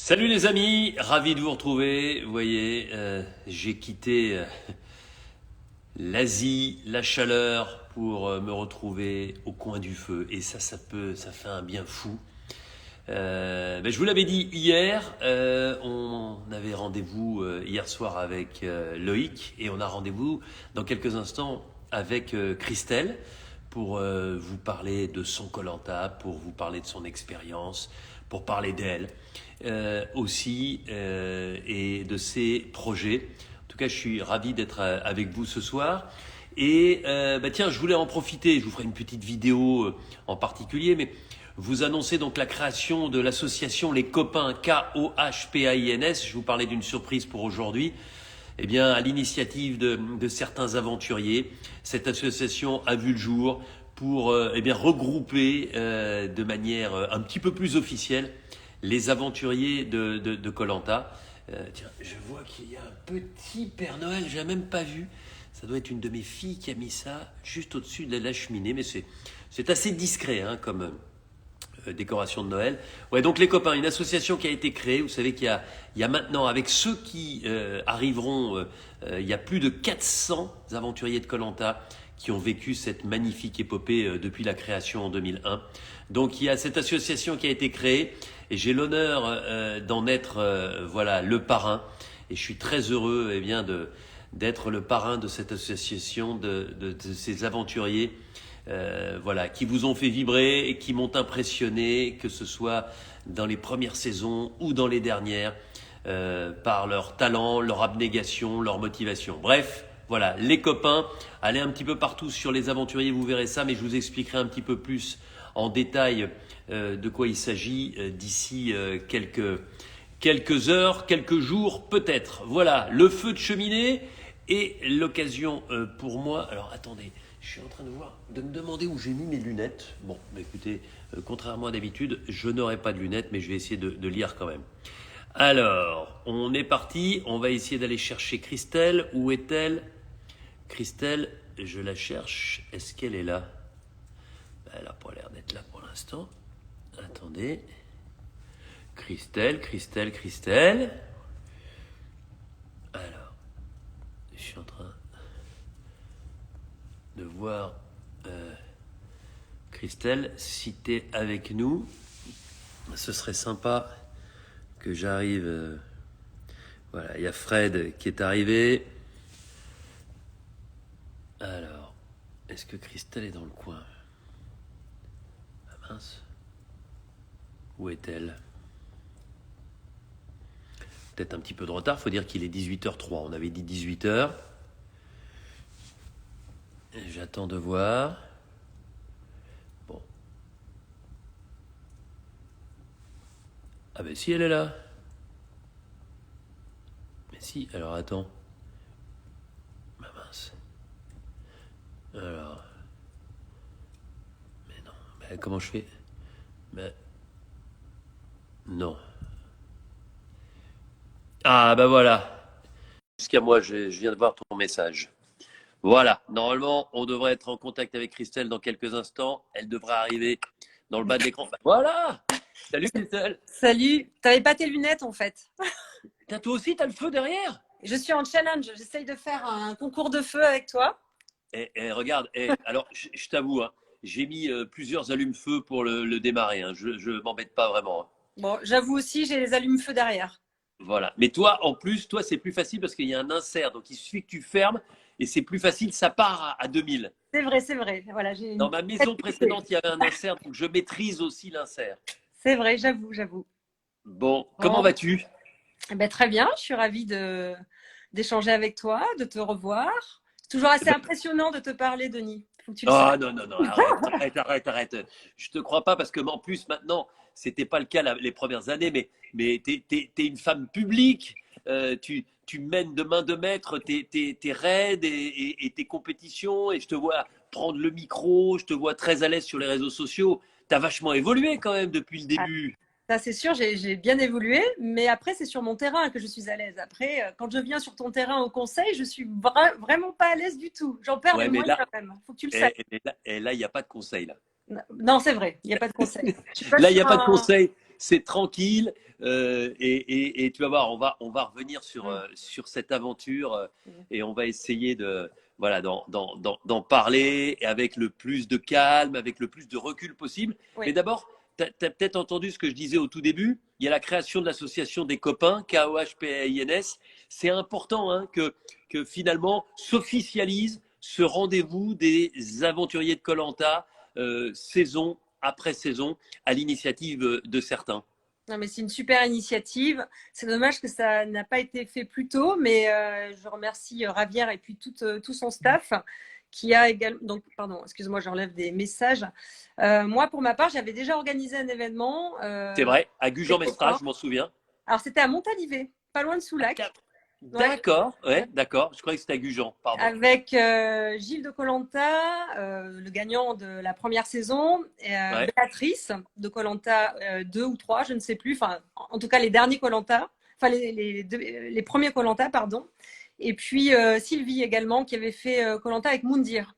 Salut les amis, ravi de vous retrouver. Vous voyez, j'ai quitté l'Asie, la chaleur pour me retrouver au coin du feu. Et ça fait un bien fou. Je vous l'avais dit hier, on avait rendez-vous hier soir avec Loïc et on a rendez-vous dans quelques instants avec Christelle pour vous parler de son koh, pour vous parler de son expérience, pour parler d'elle aussi et de ses projets. En tout cas, je suis ravi d'être avec vous ce soir. Et tiens, je voulais en profiter, je vous ferai une petite vidéo en particulier, mais vous annoncez donc la création de l'association Les Copains, K-O-H-P-A-I-N-S. Je vous parlais d'une surprise pour aujourd'hui. Eh bien, à l'initiative de certains aventuriers, cette association a vu le jour pour regrouper de manière un petit peu plus officielle les aventuriers de koh. Tiens, je vois qu'il y a un petit Père Noël, je l'ai même pas vu. Ça doit être une de mes filles qui a mis ça juste au-dessus de la cheminée, mais c'est assez discret comme décoration de Noël. Ouais, donc les copains, une association qui a été créée. Vous savez qu'il y a maintenant, avec ceux qui arriveront, il y a plus de 400 aventuriers de koh qui ont vécu cette magnifique épopée depuis la création en 2001. Donc il y a cette association qui a été créée et j'ai l'honneur d'en être le parrain. Et je suis très heureux d'être le parrain de cette association, de ces aventuriers qui vous ont fait vibrer et qui m'ont impressionné, que ce soit dans les premières saisons ou dans les dernières, par leur talent, leur abnégation, leur motivation. Bref, voilà, les copains, allez un petit peu partout sur les aventuriers, vous verrez ça, mais je vous expliquerai un petit peu plus en détail de quoi il s'agit d'ici quelques heures, quelques jours peut-être. Voilà, le feu de cheminée et l'occasion pour moi. Alors attendez, je suis en train de me demander où j'ai mis mes lunettes. Bon, écoutez, contrairement à d'habitude, je n'aurai pas de lunettes, mais je vais essayer de lire quand même. Alors, on est parti, on va essayer d'aller chercher Christelle. Où est-elle? Christelle, je la cherche. Est-ce qu'elle est là? Elle n'a pas l'air d'être là pour l'instant. Attendez. Christelle. Alors, je suis en train de voir Christelle, si tu es avec nous, ce serait sympa que j'arrive. Voilà, il y a Fred qui est arrivé. Alors, est-ce que Christelle est dans le coin? Ah mince. Où est-elle? Peut-être un petit peu de retard, faut dire qu'il est 18h03. On avait dit 18h. J'attends de voir. Bon. Ah ben si, elle est là. Mais si, alors attends. Ah mince. Alors. Mais non. Mais comment je fais? Mais. Non. Ah ben voilà. Jusqu'à moi, je viens de voir ton message. Voilà, normalement, on devrait être en contact avec Christelle dans quelques instants. Elle devrait arriver dans le bas de l'écran. Voilà. Salut Christelle. Salut, t'avais pas tes lunettes en fait. Toi aussi, t'as le feu derrière? Je suis en challenge, j'essaye de faire un concours de feu avec toi. Regarde, alors je t'avoue, j'ai mis plusieurs allumes-feu pour le démarrer. Je m'embête pas vraiment. Bon, j'avoue aussi, j'ai les allumes-feu derrière. Voilà. Mais toi, en plus, toi, c'est plus facile parce qu'il y a un insert. Donc, il suffit que tu fermes et c'est plus facile. Ça part à 2000. C'est vrai, c'est vrai. Voilà, j'ai Dans une... ma maison précédente, il y avait un insert. Donc, je maîtrise aussi l'insert. C'est vrai, j'avoue. Bon, comment Bon. vas-tu? Eh ben, très bien, je suis ravie d'échanger avec toi, de te revoir. C'est toujours assez impressionnant de te parler, Denis. Faut que tu le Oh saches. non, non, non, arrête. Je te crois pas parce que en plus maintenant, c'était pas le cas les premières années, mais t'es une femme publique, tu mènes de main de maître tes raids et tes compétitions et je te vois prendre le micro, je te vois très à l'aise sur les réseaux sociaux. T'as vachement évolué quand même depuis le Ah, début. ça, c'est sûr, j'ai bien évolué, mais après, c'est sur mon terrain que je suis à l'aise. Après, quand je viens sur ton terrain au conseil, je suis vraiment pas à l'aise du tout. J'en perds les Ouais, mais moyens là, quand même. Faut que tu le saches. il n'y a pas de conseil là. Non, c'est vrai, il n'y a pas de conseil. Je suis pas Là, il n'y a sur pas de un. conseil. c'est tranquille. Et tu vas voir, on va revenir sur cette aventure et on va essayer voilà, d'en parler avec le plus de calme, avec le plus de recul possible. Mais Oui. d'abord, tu as peut-être entendu ce que je disais au tout début. Il y a la création de l'association des copains, KOHPAINS. C'est important hein, que finalement s'officialise ce rendez-vous des aventuriers de koh saison après saison, à l'initiative de certains. Non, mais c'est une super initiative. C'est dommage que ça n'a pas été fait plus tôt, mais je remercie Ravière et puis tout son staff qui a également. Donc, pardon, excuse-moi, j'enlève des messages. Moi, pour ma part, j'avais déjà organisé un événement. C'est vrai, à Gujan-Mestras, je m'en souviens. Alors, c'était à Montalivet, pas loin de Soulac. Ouais. D'accord, ouais, d'accord. Je croyais que c'était à Gujan, pardon. Avec Gilles de koh le gagnant de la première saison, et Ouais. Béatrice de koh 2 ou 3, je ne sais plus. Enfin, en tout cas, les derniers koh enfin les premiers koh pardon. Et puis Sylvie également, qui avait fait koh avec Moundir.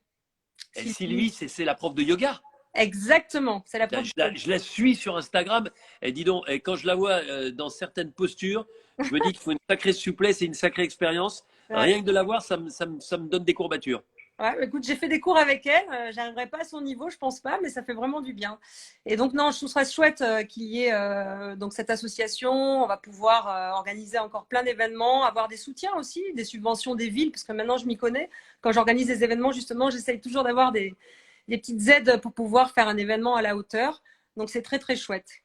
Et Sylvie, c'est la prof de yoga. Exactement, c'est la prof. Je la suis sur Instagram. Et dis donc, et quand je la vois dans certaines postures, je me dis qu'il faut une sacrée souplesse et une sacrée expérience. Ouais. Rien que de la voir, ça me donne des courbatures. Ouais, écoute, j'ai fait des cours avec elle. J'arriverai pas à son niveau, je pense pas, mais ça fait vraiment du bien. Et donc non, je trouve ça chouette qu'il y ait donc cette association. On va pouvoir organiser encore plein d'événements, avoir des soutiens aussi, des subventions des villes, parce que maintenant je m'y connais. Quand j'organise des événements, justement, j'essaye toujours d'avoir des petites aides pour pouvoir faire un événement à la hauteur. Donc c'est très très chouette.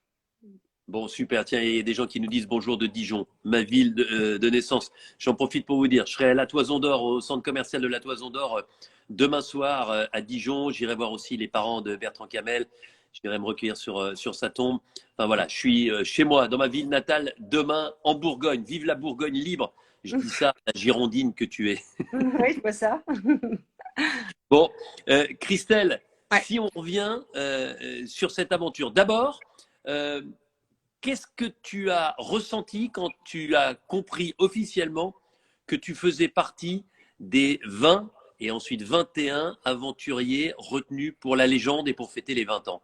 Bon, super. Tiens, il y a des gens qui nous disent bonjour de Dijon, ma ville de naissance. J'en profite pour vous dire, je serai à la Toison d'Or, au centre commercial de la Toison d'Or, demain soir à Dijon. J'irai voir aussi les parents de Bertrand Camel. J'irai me recueillir sur sa tombe. Enfin voilà, je suis chez moi, dans ma ville natale, demain en Bourgogne. Vive la Bourgogne libre. Je dis ça à la Girondine que tu es. Oui, je vois ça. Bon, Christelle, Ouais. si on revient sur cette aventure, d'abord, qu'est-ce que tu as ressenti quand tu as compris officiellement que tu faisais partie des 20 et ensuite 21 aventuriers retenus pour la légende et pour fêter les 20 ans?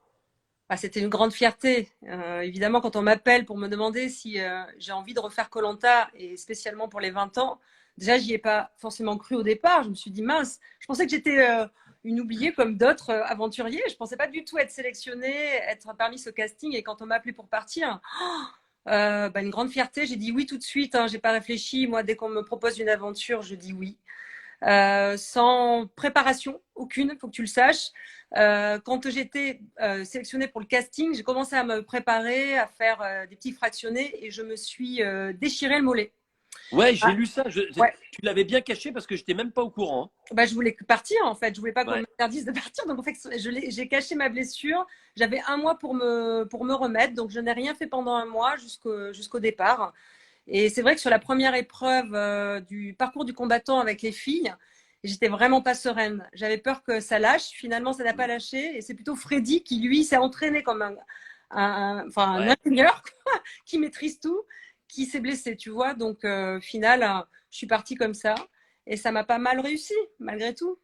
Ah, c'était une grande fierté. Évidemment, quand on m'appelle pour me demander si j'ai envie de refaire koh et spécialement pour les 20 ans, déjà, j'y ai pas forcément cru au départ. Je me suis dit, mince, je pensais que j'étais une oubliée comme d'autres aventuriers. Je pensais pas du tout être sélectionnée, être parmi ce casting. Et quand on m'a appelé pour partir, une grande fierté. J'ai dit oui tout de suite. J'ai pas réfléchi. Moi, dès qu'on me propose une aventure, je dis oui. Sans préparation aucune, il faut que tu le saches. Quand j'étais sélectionnée pour le casting, j'ai commencé à me préparer, à faire des petits fractionnés et je me suis déchiré le mollet. Ouais, j'ai lu ça. Ouais. Tu l'avais bien caché parce que je n'étais même pas au courant. Je voulais partir en fait. Je voulais pas qu'on m'interdise de partir. Donc en fait, j'ai caché ma blessure. J'avais un mois pour me remettre. Donc je n'ai rien fait pendant un mois jusqu'au départ. Et c'est vrai que sur la première épreuve du parcours du combattant avec les filles, j'étais vraiment pas sereine. J'avais peur que ça lâche. Finalement, ça n'a pas lâché. Et c'est plutôt Freddy qui, lui, s'est entraîné comme un ingénieur qui maîtrise tout, qui s'est blessé, tu vois. Donc, final, je suis partie comme ça. Et ça m'a pas mal réussi, malgré tout.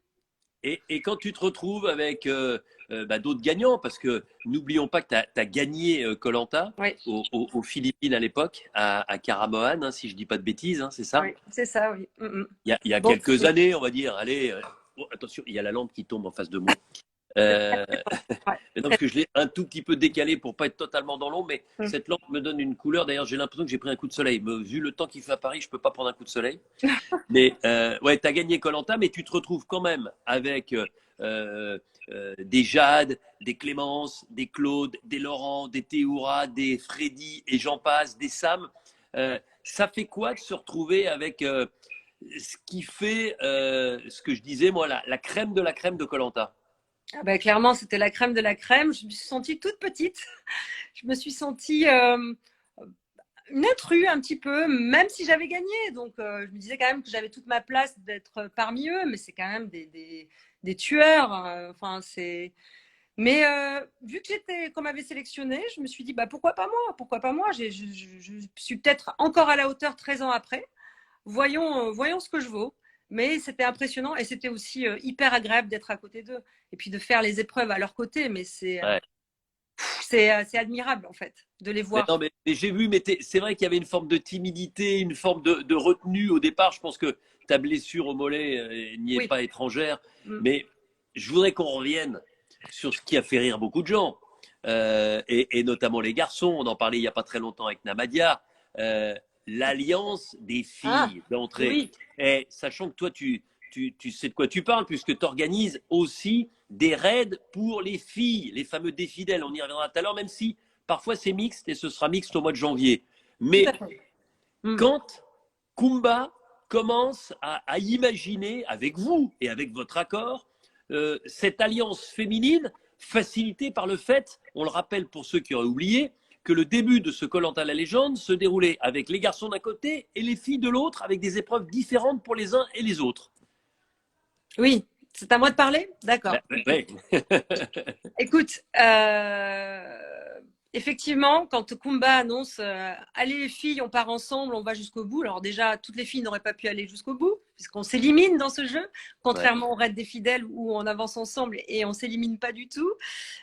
Et quand tu te retrouves avec d'autres gagnants, parce que n'oublions pas que tu as gagné koh aux Philippines à l'époque, à Karamoan, si je ne dis pas de bêtises, c'est ça? Oui, c'est ça, oui. Il y a quelques années, on va dire. Allez, attention, il y a la lampe qui tombe en face de moi. Non, parce que je l'ai un tout petit peu décalé pour pas être totalement dans l'ombre, mais cette lampe me donne une couleur. D'ailleurs, j'ai l'impression que j'ai pris un coup de soleil. Mais vu le temps qu'il fait à Paris, je peux pas prendre un coup de soleil. Mais ouais, tu as gagné koh mais tu te retrouves quand même avec des Jade, des Clémence, des Claude, des Laurent, des Théoura, des Freddy et j'en passe, des Sam. Ça fait quoi de se retrouver avec ce qui fait ce que je disais, moi, la crème de koh? Clairement, c'était la crème de la crème. Je me suis sentie toute petite. Je me suis sentie une intrue un petit peu, même si j'avais gagné. Donc, je me disais quand même que j'avais toute ma place d'être parmi eux, mais c'est quand même des tueurs. Mais vu que qu'on m'avait sélectionnée, je me suis dit, pourquoi pas moi? Pourquoi pas moi? Je suis peut-être encore à la hauteur 13 ans après. Voyons ce que je vaux. Mais c'était impressionnant et c'était aussi hyper agréable d'être à côté d'eux et puis de faire les épreuves à leur côté. Mais c'est c'est admirable en fait de les Mais voir. non, mais j'ai vu, mais c'est vrai qu'il y avait une forme de timidité, une forme de retenue au départ. Je pense que ta blessure au mollet n'y est Oui. pas étrangère. Mm. Mais je voudrais qu'on revienne sur ce qui a fait rire beaucoup de gens, et notamment les garçons. On en parlait il n'y a pas très longtemps avec Namadia. L'alliance des Ah, filles d'entrée. oui. Et sachant que toi, tu sais de quoi tu parles, puisque tu organises aussi des raids pour les filles, les fameux défidèles. On y reviendra tout à l'heure, même si parfois c'est mixte et ce sera mixte au mois de janvier. Tout à Mais fait. Mm. quand Kumba commence à imaginer avec vous et avec votre accord cette alliance féminine facilitée par le fait, on le rappelle pour ceux qui auraient oublié, que le début de ce koh la légende se déroulait avec les garçons d'un côté et les filles de l'autre, avec des épreuves différentes pour les uns et les autres. Oui, c'est à moi de parler? D'accord. Ouais. Écoute, effectivement, quand Kumba annonce allez les filles, on part ensemble, on va jusqu'au bout. Alors déjà, toutes les filles n'auraient pas pu aller jusqu'au bout, puisqu'on s'élimine dans ce jeu, contrairement au raid des fidèles où on avance ensemble et on s'élimine pas du tout.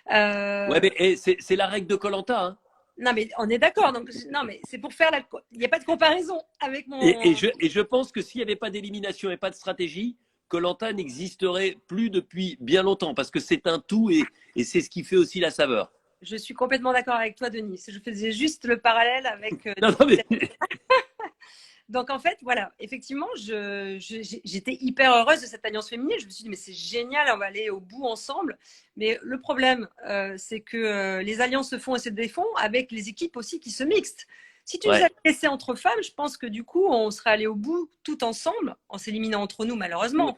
Ouais, mais c'est la règle de koh hein. Non, mais on est d'accord. Donc, non, mais c'est pour faire la. Il n'y a pas de comparaison avec mon. Et je pense que s'il n'y avait pas d'élimination et pas de stratégie, koh n'existerait plus depuis bien longtemps, parce que c'est un tout et c'est ce qui fait aussi la saveur. Je suis complètement d'accord avec toi, Denis. Je faisais juste le parallèle avec. Non, non, mais... Donc, en fait, voilà, effectivement, j'étais hyper heureuse de cette alliance féminine. Je me suis dit, mais c'est génial, on va aller au bout ensemble. Mais le problème, c'est que les alliances se font et se défont avec les équipes aussi qui se mixent. Si tu nous avais laissé entre femmes, je pense que du coup, on serait allé au bout tout ensemble, en s'éliminant entre nous, malheureusement.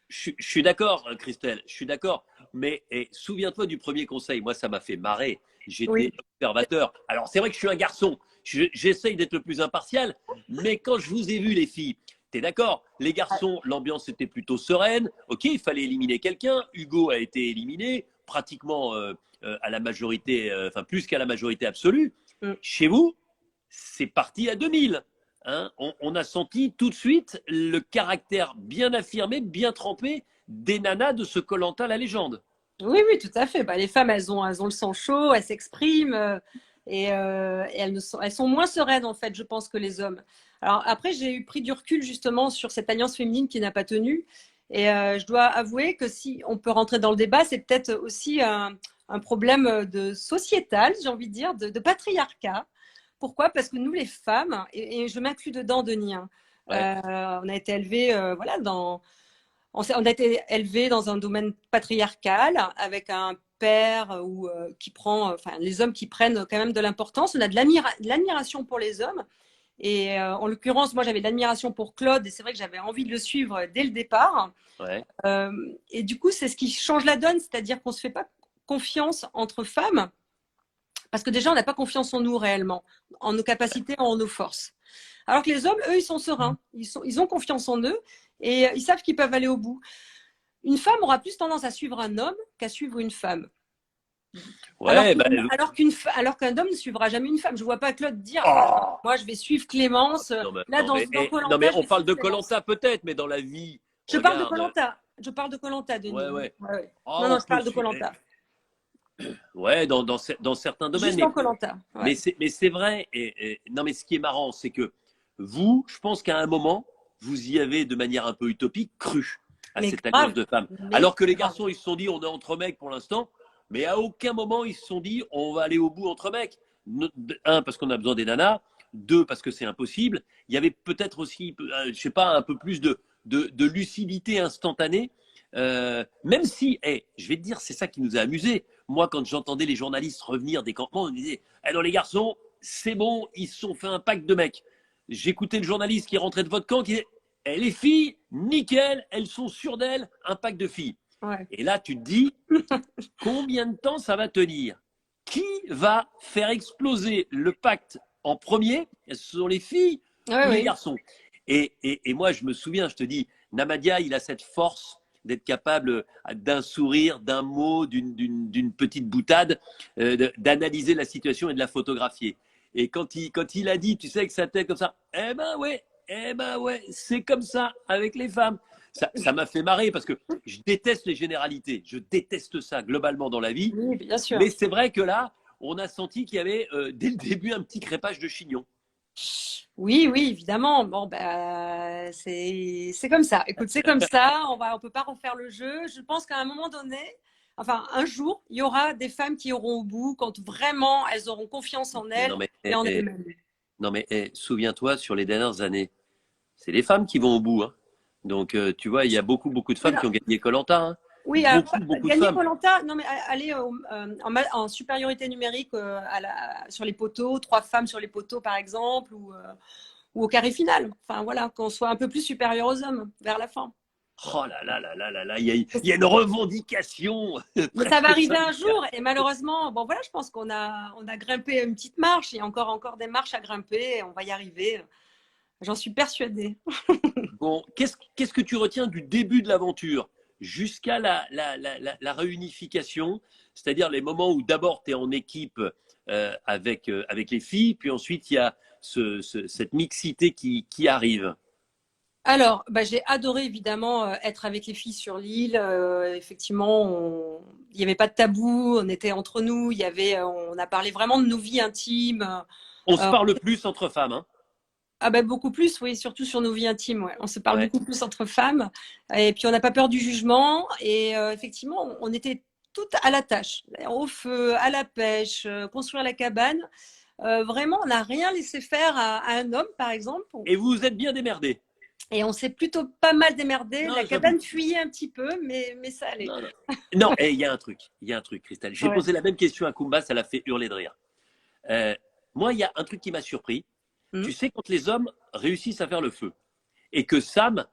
Je suis d'accord, Christelle, je suis d'accord. Mais souviens-toi du premier conseil. Moi, ça m'a fait marrer. J'étais observateur. Alors, c'est vrai que je suis un garçon. J'essaye d'être le plus impartial. Mais quand je vous ai vu, les filles, t'es d'accord? Les garçons, l'ambiance était plutôt sereine. Ok, il fallait éliminer quelqu'un. Hugo a été éliminé, pratiquement à la majorité, enfin plus qu'à la majorité absolue. Chez vous, c'est parti à 2000. Hein, on a senti tout de suite le caractère bien affirmé, bien trempé des nanas de ce koh la légende. Oui, oui, tout à fait. Bah, les femmes, elles ont le sang chaud, elles s'expriment et elles sont moins sereines, en fait, je pense, que les hommes. Alors après, j'ai pris du recul justement sur cette alliance féminine qui n'a pas tenu. Et je dois avouer que si on peut rentrer dans le débat, c'est peut-être aussi un problème de sociétal, j'ai envie de dire, de patriarcat. Pourquoi? Parce que nous, les femmes, et je m'inclus dedans, Denis, hein, on a été élevés voilà, on a été élevé dans un domaine patriarcal avec un père qui prend, enfin les hommes qui prennent quand même de l'importance. On a de l'admiration pour les hommes. Et en l'occurrence, moi j'avais de l'admiration pour Claude et c'est vrai que j'avais envie de le suivre dès le départ. Ouais. Et du coup, c'est ce qui change la donne, c'est-à-dire qu'on ne se fait pas confiance entre femmes parce que déjà, on n'a pas confiance en nous réellement, en nos capacités, en nos forces. Alors que les hommes, eux, ils sont sereins, ils ont confiance en eux et ils savent qu'ils peuvent aller au bout. Une femme aura plus tendance à suivre un homme qu'à suivre une femme. Ouais, alors qu'un homme ne suivra jamais une femme. Je ne vois pas Claude dire moi, je vais suivre Clémence. Non, mais on parle de koh peut-être, mais dans la vie. Je parle de koh Denis. Ouais. Oh, non, je parle de koh Ouais, dans certains domaines. Juste dans koh Mais c'est vrai. Non, mais ce qui est marrant, c'est que vous, je pense qu'à un moment, vous y avez de manière un peu utopique cru à cette alliance de femmes. Alors que les garçons, ils se sont dit, on est entre mecs pour l'instant, mais à aucun moment ils se sont dit, on va aller au bout entre mecs. Un, parce qu'on a besoin des nanas. Deux, parce que c'est impossible. Il y avait peut-être aussi, je sais pas, un peu plus de lucidité instantanée. Même si, je vais te dire, c'est ça qui nous a amusés. Moi, quand j'entendais les journalistes revenir des campements, on me disait, non, les garçons, c'est bon, ils se sont fait un pack de mecs. J'écoutais le journaliste qui rentrait de votre camp qui disait, les filles, nickel, elles sont sûres d'elles, un pack de filles. Ouais. Et là, tu te dis, combien de temps ça va tenir? Qui va faire exploser le pacte en premier? Ce sont les filles ou les garçons? Et moi, je me souviens, je te dis, Namadia, il a cette force d'être capable d'un sourire, d'un mot, d'une petite boutade, d'analyser la situation et de la photographier. Et quand il a dit, tu sais, que sa tête comme ça, eh ben ouais, c'est comme ça avec les femmes. Ça m'a fait marrer parce que je déteste les généralités. Je déteste ça globalement dans la vie. Oui, bien sûr. Mais c'est vrai que là, on a senti qu'il y avait dès le début un petit crépage de chignon. Oui, oui, évidemment. Bon, bah, c'est comme ça. Écoute, c'est comme ça. On peut pas refaire le jeu. Je pense qu'à un moment donné, enfin, un jour, il y aura des femmes qui iront au bout quand vraiment elles auront confiance en elles Non mais, et en elles-mêmes. non mais souviens-toi, sur les dernières années, c'est les femmes qui vont au bout. Hein. Donc, tu vois, il y a beaucoup, beaucoup de Oui, femmes qui ont gagné koh Hein. oui, Beaucoup, beaucoup de gagner femmes. koh non, mais aller en supériorité numérique sur les poteaux, 3 femmes sur les poteaux, par exemple, ou au carré final. Enfin, voilà, qu'on soit un peu plus supérieur aux hommes vers la fin. Oh là là là là là là, il y a une revendication Mais ça va presque arriver un syndicale. jour et malheureusement, bon voilà, je pense qu'on a grimpé une petite marche, il y a encore des marches à grimper, et on va y arriver. J'en suis persuadée. Bon, qu'est-ce que tu retiens du début de l'aventure jusqu'à la réunification, c'est-à-dire les moments où d'abord tu es en équipe avec les filles, puis ensuite il y a cette mixité qui arrive. Alors, bah, j'ai adoré évidemment être avec les filles sur l'île. Effectivement, il n'y avait pas de tabou, on était entre nous, on a parlé vraiment de nos vies intimes. On se Euh, parle plus entre femmes, hein. ah bah, beaucoup plus, oui, surtout sur nos vies intimes. Ouais. On se parle Ouais. beaucoup plus entre femmes. Et puis, on n'a pas peur du jugement. Et effectivement, on était toutes à la tâche, au feu, à la pêche, construire la cabane. Vraiment, on n'a rien laissé faire à un homme, par exemple. Et vous vous êtes bien démerdés. Et on s'est plutôt pas mal démerdé. Non, La j'avoue. cabane fuyait un petit peu, mais ça allait. Non, non. Non, et il y a un truc, Christelle. J'ai Ouais. posé la même question à Kumba, ça l'a fait hurler de rire. Euh, Moi, il y a un truc qui m'a surpris. Mm. Tu sais, quand les hommes réussissent à faire le feu et que Sam,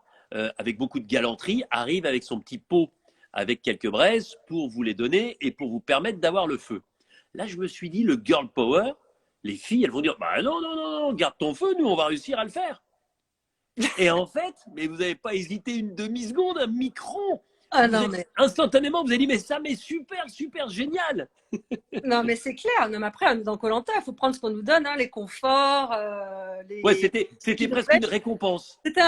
avec beaucoup de galanterie, arrive avec son petit pot avec quelques braises pour vous les donner et pour vous permettre d'avoir le feu. Là, je me suis dit, le girl power, les filles, elles vont dire, bah non, non, non, non, garde ton feu, nous, on va réussir à le faire. Et en fait, mais vous n'avez pas hésité une demi-seconde, un micron. Ah Vous non, êtes mais, instantanément, vous avez dit, mais ça, mais super, super génial. non, mais c'est clair. Non, mais après, on est dans koh il faut prendre ce qu'on nous donne, hein, les conforts, Ouais, les c'était skis de presque une pêche. récompense. C'était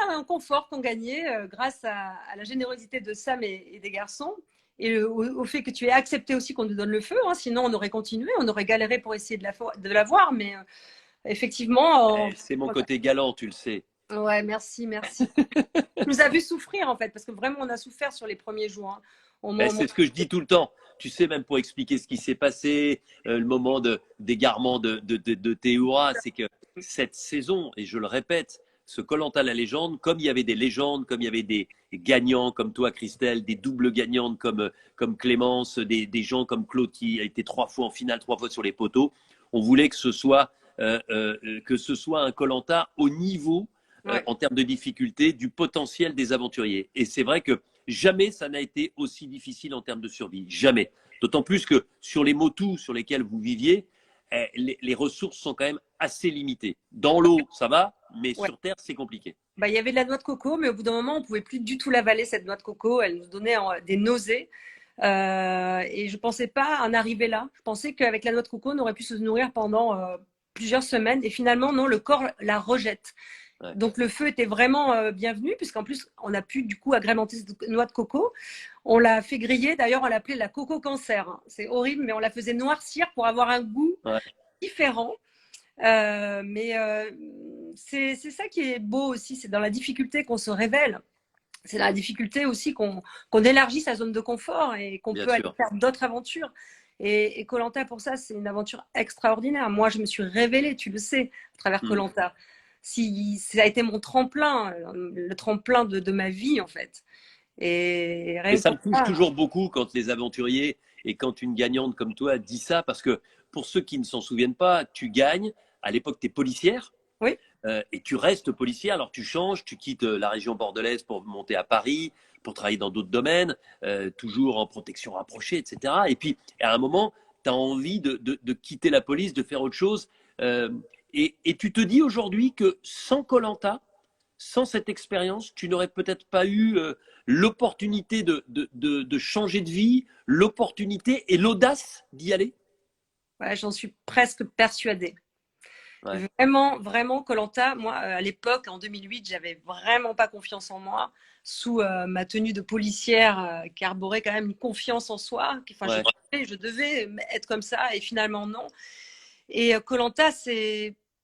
un confort qu'on gagnait grâce à la générosité de Sam et des garçons. Et au fait que tu aies accepté aussi qu'on nous donne le feu, hein, sinon on aurait continué, on aurait galéré pour essayer de l'avoir, mais effectivement, C'est mon côté galant, tu le sais. ouais, merci, merci. Tu nous as vu souffrir en fait, parce que vraiment on a souffert sur les premiers jours. Hein. Ben, c'est ce que je dis tout le temps. Tu sais, même pour expliquer ce qui s'est passé, le moment d'égarement de Théoura, c'est que cette saison, et je le répète, ce koh la légende, comme il y avait des légendes, comme il y avait des gagnants comme toi, Christelle, des doubles gagnantes comme Clémence, des gens comme Claude qui a été 3 fois en finale, 3 fois sur les poteaux, on voulait que ce soit un koh au niveau Ouais. en termes de difficulté du potentiel des aventuriers. Et c'est vrai que jamais ça n'a été aussi difficile en termes de survie. Jamais. D'autant plus que sur les motus sur lesquels vous viviez, les ressources sont quand même assez limitées. Dans l'eau, ça va, mais Ouais. sur Terre, c'est compliqué. Bah, il y avait de la noix de coco, mais au bout d'un moment, on pouvait plus du tout l'avaler, cette noix de coco. Elle nous donnait des nausées. Et je pensais pas en arriver là. Je pensais qu'avec la noix de coco, on aurait pu se nourrir pendant plusieurs semaines. Et finalement, non, le corps la rejette. Ouais. Donc le feu était vraiment bienvenu, puisqu'en plus, on a pu du coup agrémenter cette noix de coco. On l'a fait griller, d'ailleurs, on l'appelait la coco cancer. Hein. C'est horrible, mais on la faisait noircir pour avoir un goût Ouais. différent. Mais c'est ça qui est beau aussi, c'est dans la difficulté qu'on se révèle. C'est dans la difficulté aussi qu'on élargit sa zone de confort et qu'on Bien peut aller sûr. faire d'autres aventures. Et koh pour ça, c'est une aventure extraordinaire. Moi, je me suis révélée, tu le sais, à travers koh Mm. ça a été mon tremplin, le tremplin de ma vie, en fait. Et Mais rien que ça me pour touche ça. toujours beaucoup quand les aventuriers et quand une gagnante comme toi dit ça, parce que pour ceux qui ne s'en souviennent pas, tu gagnes. À l'époque, tu es policière. Oui, Et tu restes policière, alors tu changes, tu quittes la région bordelaise pour monter à Paris, pour travailler dans d'autres domaines, toujours en protection rapprochée, etc. Et puis, à un moment, tu as envie de quitter la police, de faire autre chose. euh, et tu te dis aujourd'hui que sans koh sans cette expérience, tu n'aurais peut-être pas eu l'opportunité de changer de vie, l'opportunité et l'audace d'y aller. ouais, j'en suis presque persuadée. Ouais. Vraiment, vraiment, koh moi, à l'époque, en 2008, j'avais vraiment pas confiance en moi. Sous ma tenue de policière qui arborait quand même une confiance en soi. Enfin, Ouais. je devais être comme ça et finalement non. Et koh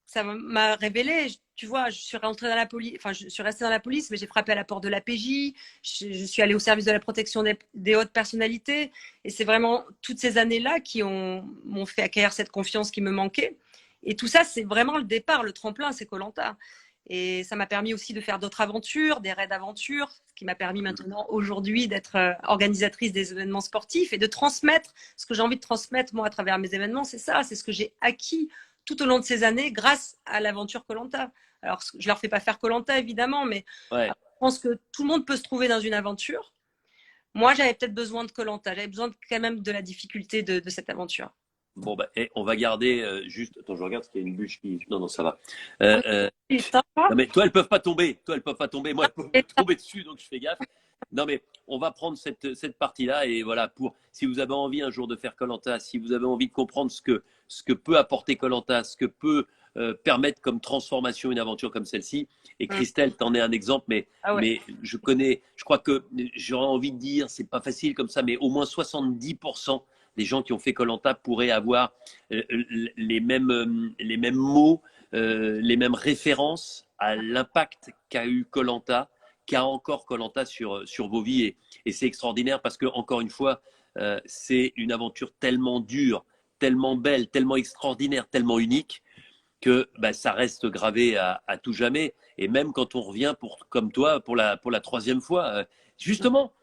ça m'a révélé. Tu vois, je suis rentrée dans la police, enfin, je suis restée dans la police, mais j'ai frappé à la porte de la PJ. Je suis allée au service de la protection des hautes personnalités. Et c'est vraiment toutes ces années-là qui m'ont fait acquérir cette confiance qui me manquait. Et tout ça, c'est vraiment le départ, le tremplin, c'est koh. Et ça m'a permis aussi de faire d'autres aventures, des raids d'aventures, ce qui m'a permis maintenant, aujourd'hui, d'être organisatrice des événements sportifs et de transmettre ce que j'ai envie de transmettre, moi, à travers mes événements. C'est ça, c'est ce que j'ai acquis tout au long de ces années grâce à l'aventure koh. Alors, je leur fais pas faire koh, évidemment, mais Ouais. je pense que tout le monde peut se trouver dans une aventure. Moi, j'avais peut-être besoin de koh. J'avais besoin quand même de la difficulté de cette aventure. Bon, bah, on va garder juste. Attends, je regarde parce qu'il y a une bûche qui. Non, non, ça va. On est sympa. Non, mais toi, elles peuvent pas tomber. Toi, elles peuvent pas tomber. Moi, elles peuvent me tomber dessus, donc je fais gaffe. Non, mais on va prendre cette partie-là. Et voilà, si vous avez envie un jour de faire koh, si vous avez envie de comprendre ce que peut apporter koh, ce que peut permettre comme transformation une aventure comme celle-ci. Et Christelle, t'en es un exemple, Ah ouais. mais je crois que j'aurais envie de dire, c'est pas facile comme ça, mais au moins 70% des gens qui ont fait koh pourraient avoir les mêmes mots, les mêmes références à l'impact qu'a eu koh qu'a encore koh sur vos vies. Et c'est extraordinaire parce que, encore une fois, c'est une aventure tellement dure, tellement belle, tellement extraordinaire, tellement unique que bah, ça reste gravé à tout jamais. Et même quand on revient, comme toi, pour la troisième fois, justement,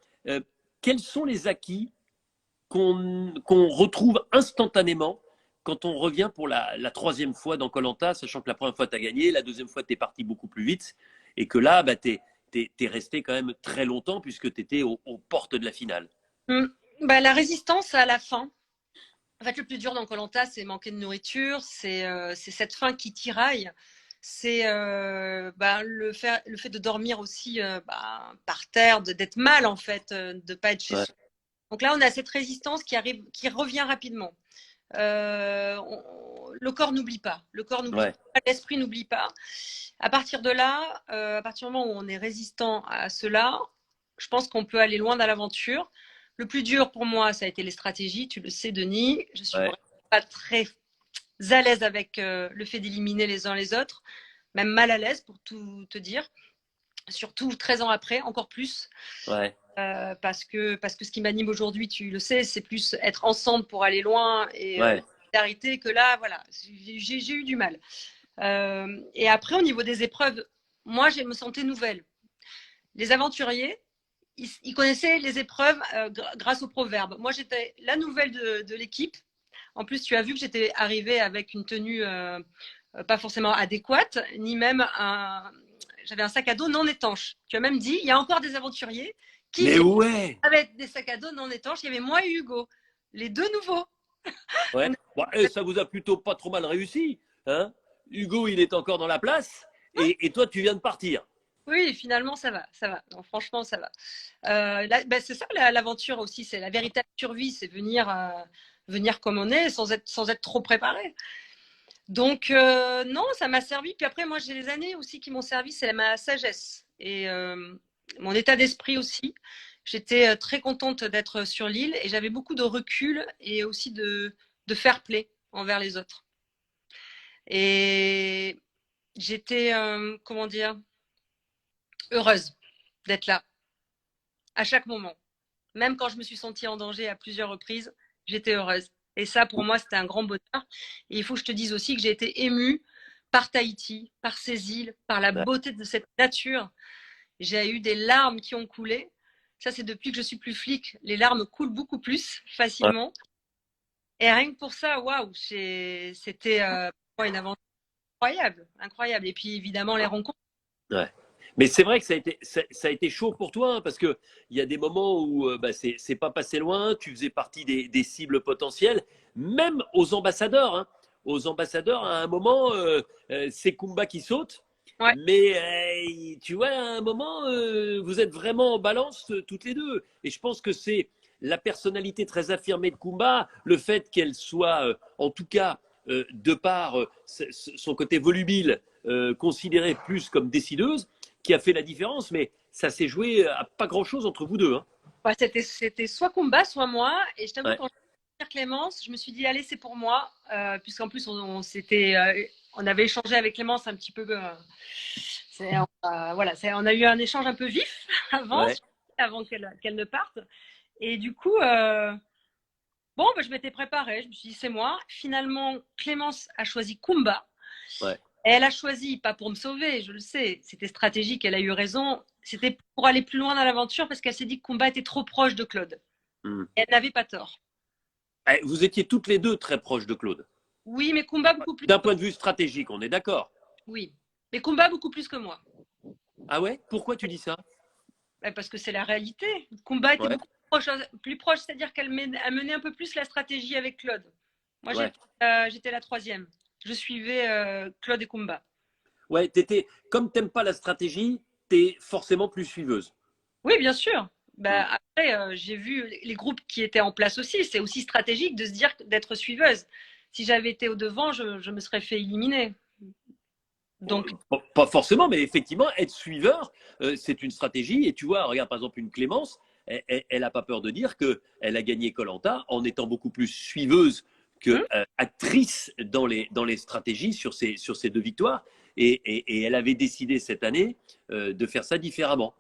quels sont les acquis qu'on retrouve instantanément quand on revient pour la troisième fois dans koh, sachant que la première fois, tu as gagné, la deuxième fois, tu es parti beaucoup plus vite, et que là, bah, tu es resté quand même très longtemps puisque tu étais aux portes de la finale. Bah, la résistance à la faim. En fait, le plus dur dans koh, c'est manquer de nourriture, c'est cette faim qui tiraille. C'est le fait de dormir aussi par terre, d'être mal en fait, de pas être chez Ouais. soi. Donc là, on a cette résistance qui arrive, qui revient rapidement. Le corps n'oublie pas, Ouais. l'esprit n'oublie pas. À partir de là, à partir du moment où on est résistant à cela, je pense qu'on peut aller loin dans l'aventure. Le plus dur pour moi, ça a été les stratégies. Tu le sais, Denis. Je suis Ouais. vraiment pas très à l'aise avec le fait d'éliminer les uns les autres, même mal à l'aise pour tout te dire. Surtout 13 ans après, encore plus. Ouais. Parce que ce qui m'anime aujourd'hui, tu le sais, c'est plus être ensemble pour aller loin et Ouais. solidarité que là, voilà, j'ai eu du mal. Et après, au niveau des épreuves, moi, je me sentais nouvelle. Les aventuriers, ils connaissaient les épreuves grâce au proverbe. Moi, j'étais la nouvelle de l'équipe. En plus, tu as vu que j'étais arrivée avec une tenue pas forcément adéquate, ni même j'avais un sac à dos non étanche. Tu as même dit, il y a encore des aventuriers qui Mais viennent ouais. avec des sacs à dos non étanches. Il y avait moi et Hugo, les deux nouveaux. Ouais. Bon, ça vous a plutôt pas trop mal réussi, hein? Hugo, il est encore dans la place, et toi, tu viens de partir. Oui, finalement, ça va, ça va. Non, franchement, ça va. C'est ça l'aventure aussi, c'est la véritable survie, c'est venir comme on est, sans être trop préparé. Donc, non, ça m'a servi. Puis après, moi, j'ai les années aussi qui m'ont servi, c'est ma sagesse et mon état d'esprit aussi. J'étais très contente d'être sur l'île et j'avais beaucoup de recul et aussi de fair play envers les autres. Et j'étais, comment dire, heureuse d'être là à chaque moment. Même quand je me suis sentie en danger à plusieurs reprises, j'étais heureuse. Et ça, pour moi, c'était un grand bonheur. Et il faut que je te dise aussi que j'ai été émue par Tahiti, par ces îles, par la beauté de cette nature. J'ai eu des larmes qui ont coulé. Ça, c'est depuis que je suis plus flic. Les larmes coulent beaucoup plus facilement. Et rien que pour ça, waouh, c'était une aventure incroyable, incroyable. Et puis évidemment les rencontres. Ouais. Mais c'est vrai que ça a été chaud pour toi, hein, parce qu'il y a des moments où c'est pas passé loin, tu faisais partie des cibles potentielles, même aux ambassadeurs. Hein. Aux ambassadeurs, à un moment, c'est Kumba qui saute, Ouais. mais tu vois, à un moment, vous êtes vraiment en balance toutes les deux. Et je pense que c'est la personnalité très affirmée de Kumba, le fait qu'elle soit, en tout cas, de par son côté volubile, considérée plus comme décideuse, qui a fait la différence. Mais ça s'est joué à pas grand-chose entre vous deux. Hein. Ouais, c'était soit Kumba, soit moi. Et je t'avoue, Ouais. quand j'ai Clémence, je me suis dit, allez, c'est pour moi. Puisqu'en plus, on avait échangé avec Clémence un petit peu. Voilà, on a eu un échange un peu vif Ouais. avant qu'elle ne parte. Et du coup, bon, bah, je m'étais préparée. Je me suis dit, c'est moi. Finalement, Clémence a choisi Kumba. Ouais. Et elle a choisi, pas pour me sauver, je le sais, c'était stratégique, elle a eu raison. C'était pour aller plus loin dans l'aventure parce qu'elle s'est dit que Kumba était trop proche de Claude. Hmm. Et elle n'avait pas tort. Vous étiez toutes les deux très proches de Claude. Oui, mais Kumba beaucoup plus. D'un point de vue stratégique, on est d'accord. Oui, mais Kumba beaucoup plus que moi. Ah ouais? Pourquoi tu dis ça? Parce que c'est la réalité. Kumba était Ouais. beaucoup plus proche, c'est-à-dire qu'elle menait un peu plus la stratégie avec Claude. Moi, Ouais. j'étais la troisième. Je suivais Claude et Kumba. Ouais, comme t'aimes pas la stratégie, t'es forcément plus suiveuse. Oui, bien sûr. Hmm. Après, j'ai vu les groupes qui étaient en place aussi. C'est aussi stratégique de se dire d'être suiveuse. Si j'avais été au devant, je me serais fait éliminer. Donc, Pas forcément, mais effectivement, être suiveur, c'est une stratégie. Et tu vois, regarde par exemple une Clémence, elle n'a pas peur de dire qu'elle a gagné koh en étant beaucoup plus suiveuse que actrice dans les stratégies sur ces deux victoires. Et elle avait décidé cette année de faire ça différemment.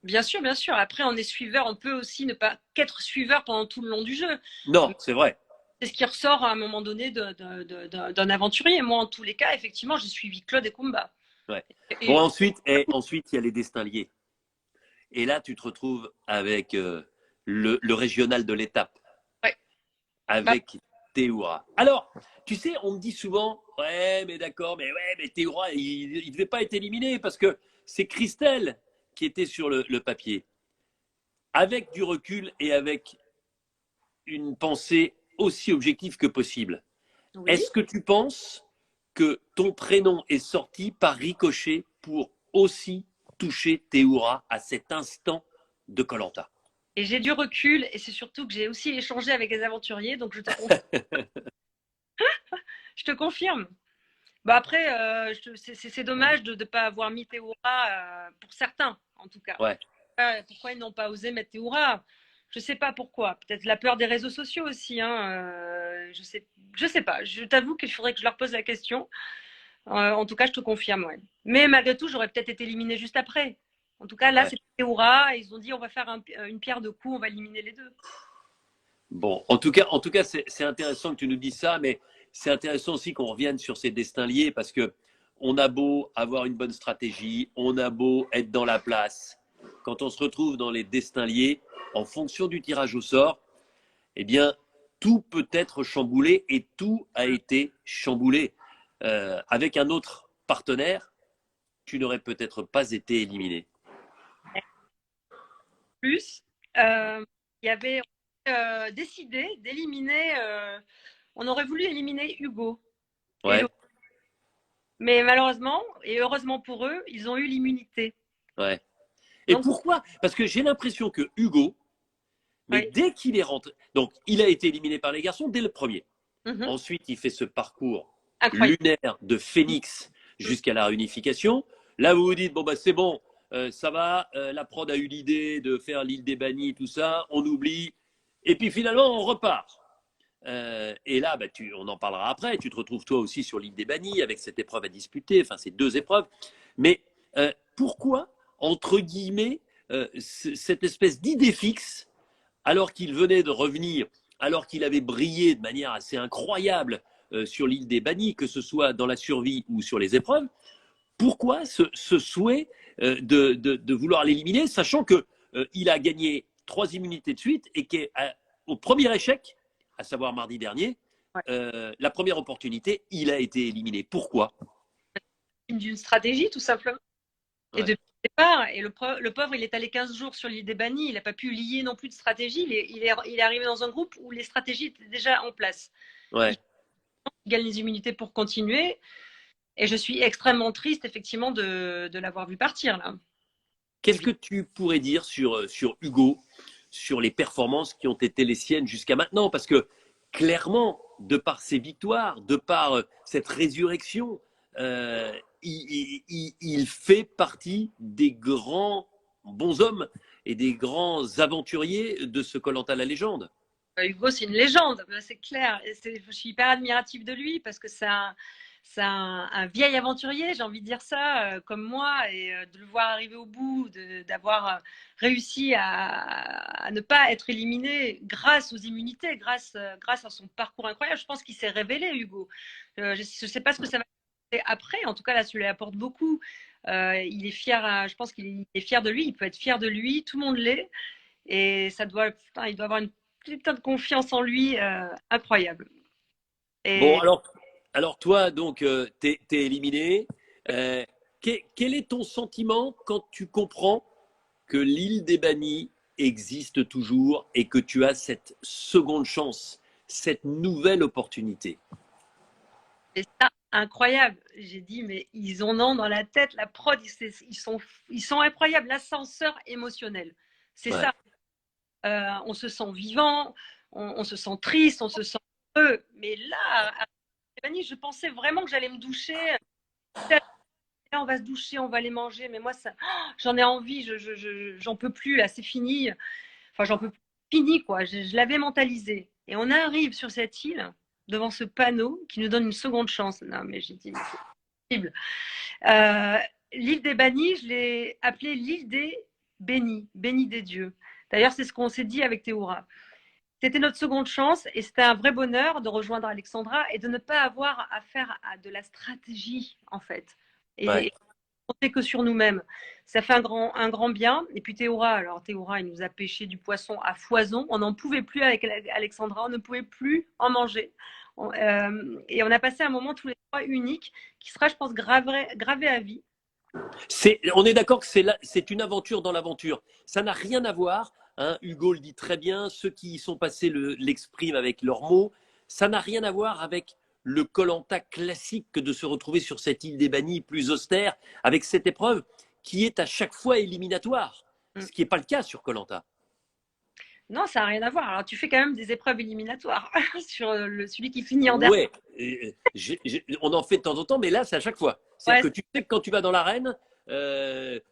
bien sûr, bien sûr. Après, on est suiveur. On peut aussi ne pas qu'être suiveur pendant tout le long du jeu. Non, c'est vrai. C'est ce qui ressort à un moment donné d'un aventurier. Moi, en tous les cas, effectivement, j'ai suivi Claude et Kumba. Ouais. Bon, Et ensuite, il y a les destins liés. Et là, tu te retrouves avec le régional de l'étape, ouais. Bah, avec Théoura. Alors, tu sais, on me dit souvent, ouais, mais d'accord, mais Théoura, il ne devait pas être éliminé parce que c'est Christelle qui était sur le papier. Avec du recul et avec une pensée aussi objective que possible, oui. est-ce que tu penses que ton prénom est sorti par ricochet pour aussi toucher Théoura à cet instant de koh? Et j'ai du recul. Et c'est surtout que j'ai aussi échangé avec les aventuriers. Donc, je te confirme. Bah après, c'est dommage de ne pas avoir mis Théoura, pour certains, en tout cas. Ouais. Pourquoi ils n'ont pas osé mettre Théoura? Je ne sais pas pourquoi. Peut-être la peur des réseaux sociaux aussi. Hein. Je sais pas. Je t'avoue qu'il faudrait que je leur pose la question. En tout cas, je te confirme. Ouais. Mais malgré tout, j'aurais peut-être été éliminée juste après. En tout cas, là, Ouais. c'est Théoura. Et ils ont dit, on va faire une pierre de coups, on va éliminer les deux. Bon, en tout cas, c'est intéressant que tu nous dises ça, mais c'est intéressant aussi qu'on revienne sur ces destins liés parce que on a beau avoir une bonne stratégie, on a beau être dans la place, quand on se retrouve dans les destins liés, en fonction du tirage au sort, eh bien, tout peut être chamboulé et tout a été chamboulé. Avec un autre partenaire, tu n'aurais peut-être pas été éliminé. Plus, il y avait décidé d'éliminer. On aurait voulu éliminer Hugo et Ouais, mais malheureusement, et heureusement pour eux, ils ont eu l'immunité. ouais. Et Donc, pourquoi? Parce que j'ai l'impression que Hugo, mais oui. dès qu'il est rentré, donc il a été éliminé par les garçons dès le premier. Mhm. Ensuite, il fait ce parcours Incroyable. lunaire de Phoenix jusqu'à la réunification. Là, vous vous dites, bon, bah, c'est bon, ça va, la prod a eu l'idée de faire l'île des bannis, tout ça, on oublie. Et puis finalement, on repart. Et là, bah, on en parlera après. Tu te retrouves toi aussi sur l'île des bannis avec cette épreuve à disputer, enfin ces deux épreuves. Mais pourquoi, entre guillemets, cette espèce d'idée fixe, alors qu'il venait de revenir, alors qu'il avait brillé de manière assez incroyable sur l'île des bannis, que ce soit dans la survie ou sur les épreuves, pourquoi ce souhait de vouloir l'éliminer, sachant qu'il a gagné 3 immunités de suite et qu'au premier échec, à savoir mardi dernier, Ouais. la première opportunité, il a été éliminé. Pourquoi? D'une stratégie, tout simplement. Et Ouais. depuis le départ, et le pauvre, il est allé 15 jours sur l'île des bannis, il n'a pas pu lier non plus de stratégie. Il est arrivé dans un groupe où les stratégies étaient déjà en place. Il Ouais. gagne les immunités pour continuer. Et je suis extrêmement triste, effectivement, de l'avoir vu partir, là. Qu'est-ce que tu pourrais dire sur Hugo, sur les performances qui ont été les siennes jusqu'à maintenant? Parce que clairement, de par ses victoires, de par cette résurrection, il fait partie des grands bons hommes et des grands aventuriers de ce koh la légende. Hugo, c'est une légende, c'est clair. Je suis hyper admirative de lui parce que c'est un vieil aventurier, j'ai envie de dire ça, comme moi, et de le voir arriver au bout, d'avoir réussi à ne pas être éliminé grâce aux immunités, grâce à son parcours incroyable. Je pense qu'il s'est révélé, Hugo. Je ne sais pas ce que ça va faire après, en tout cas, là, ça lui apporte beaucoup. Il est fier, je pense qu'il est fier de lui, il peut être fier de lui, tout le monde l'est, et il doit avoir une putain de confiance en lui incroyable. Bon, Et alors toi, donc, t'es éliminé. Quel est ton sentiment quand tu comprends que l'île des bannis existe toujours et que tu as cette seconde chance, cette nouvelle opportunité? c'est ça, incroyable. J'ai dit, mais ils en ont dans la tête, la prod, ils sont incroyables. L'ascenseur émotionnel, c'est Ouais. ça. On se sent vivant, on se sent triste, on se sent heureux. Mais là, à Stéphanie, je pensais vraiment que j'allais me doucher. Là, on va se doucher, on va aller manger. Mais moi, ça, j'en ai envie, j'en peux plus. Là, c'est fini. Enfin, j'en peux plus. Fini, quoi. Je l'avais mentalisé. Et on arrive sur cette île, devant ce panneau qui nous donne une seconde chance. Non, mais j'ai dit, mais c'est possible. Euh, L'île des bannis, je l'ai appelée l'île des bénis, bénis des dieux. D'ailleurs, c'est ce qu'on s'est dit avec Théoura. C'était notre seconde chance et c'était un vrai bonheur de rejoindre Alexandra et de ne pas avoir à faire de la stratégie, en fait. Ouais. Et compter que sur nous-mêmes. Ça fait un grand bien. Et puis Théoura, alors Théoura, il nous a pêché du poisson à foison. On n'en pouvait plus avec Alexandra, on ne pouvait plus en manger. Et on a passé un moment tous les trois unique qui sera, je pense, gravé à vie. On est d'accord que c'est une aventure dans l'aventure. Ça n'a rien à voir, hein, Hugo le dit très bien, ceux qui y sont passés l'expriment avec leurs mots. Ça n'a rien à voir avec le koh classique que de se retrouver sur cette île des bannis plus austère, avec cette épreuve qui est à chaque fois éliminatoire, ce qui n'est pas le cas sur koh. Non, ça n'a rien à voir. Alors, tu fais quand même des épreuves éliminatoires sur celui qui finit en dernier. Ouais, on en fait de temps en temps, mais là, c'est à chaque fois. C'est-à-dire Ouais, que tu sais que quand tu vas dans l'arène,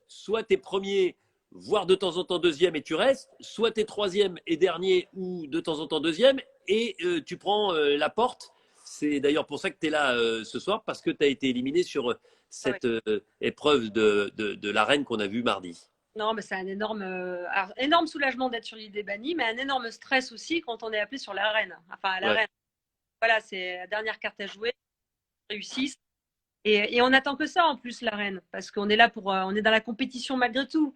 soit tu es premier, voire de temps en temps deuxième et tu restes, soit tu es troisième et dernier ou de temps en temps deuxième et tu prends la porte. C'est d'ailleurs pour ça que tu es là ce soir, parce que tu as été éliminé sur ouais. cette épreuve de l'arène qu'on a vue mardi. Non, mais c'est un énorme soulagement d'être sur l'île des bannis, mais un énorme stress aussi quand on est appelé sur l'arène. Enfin, à Ouais. l'arène. Voilà, c'est la dernière carte à jouer. On réussisse. Et on n'attend que ça en plus, l'arène, parce qu'on est là on est dans la compétition malgré tout.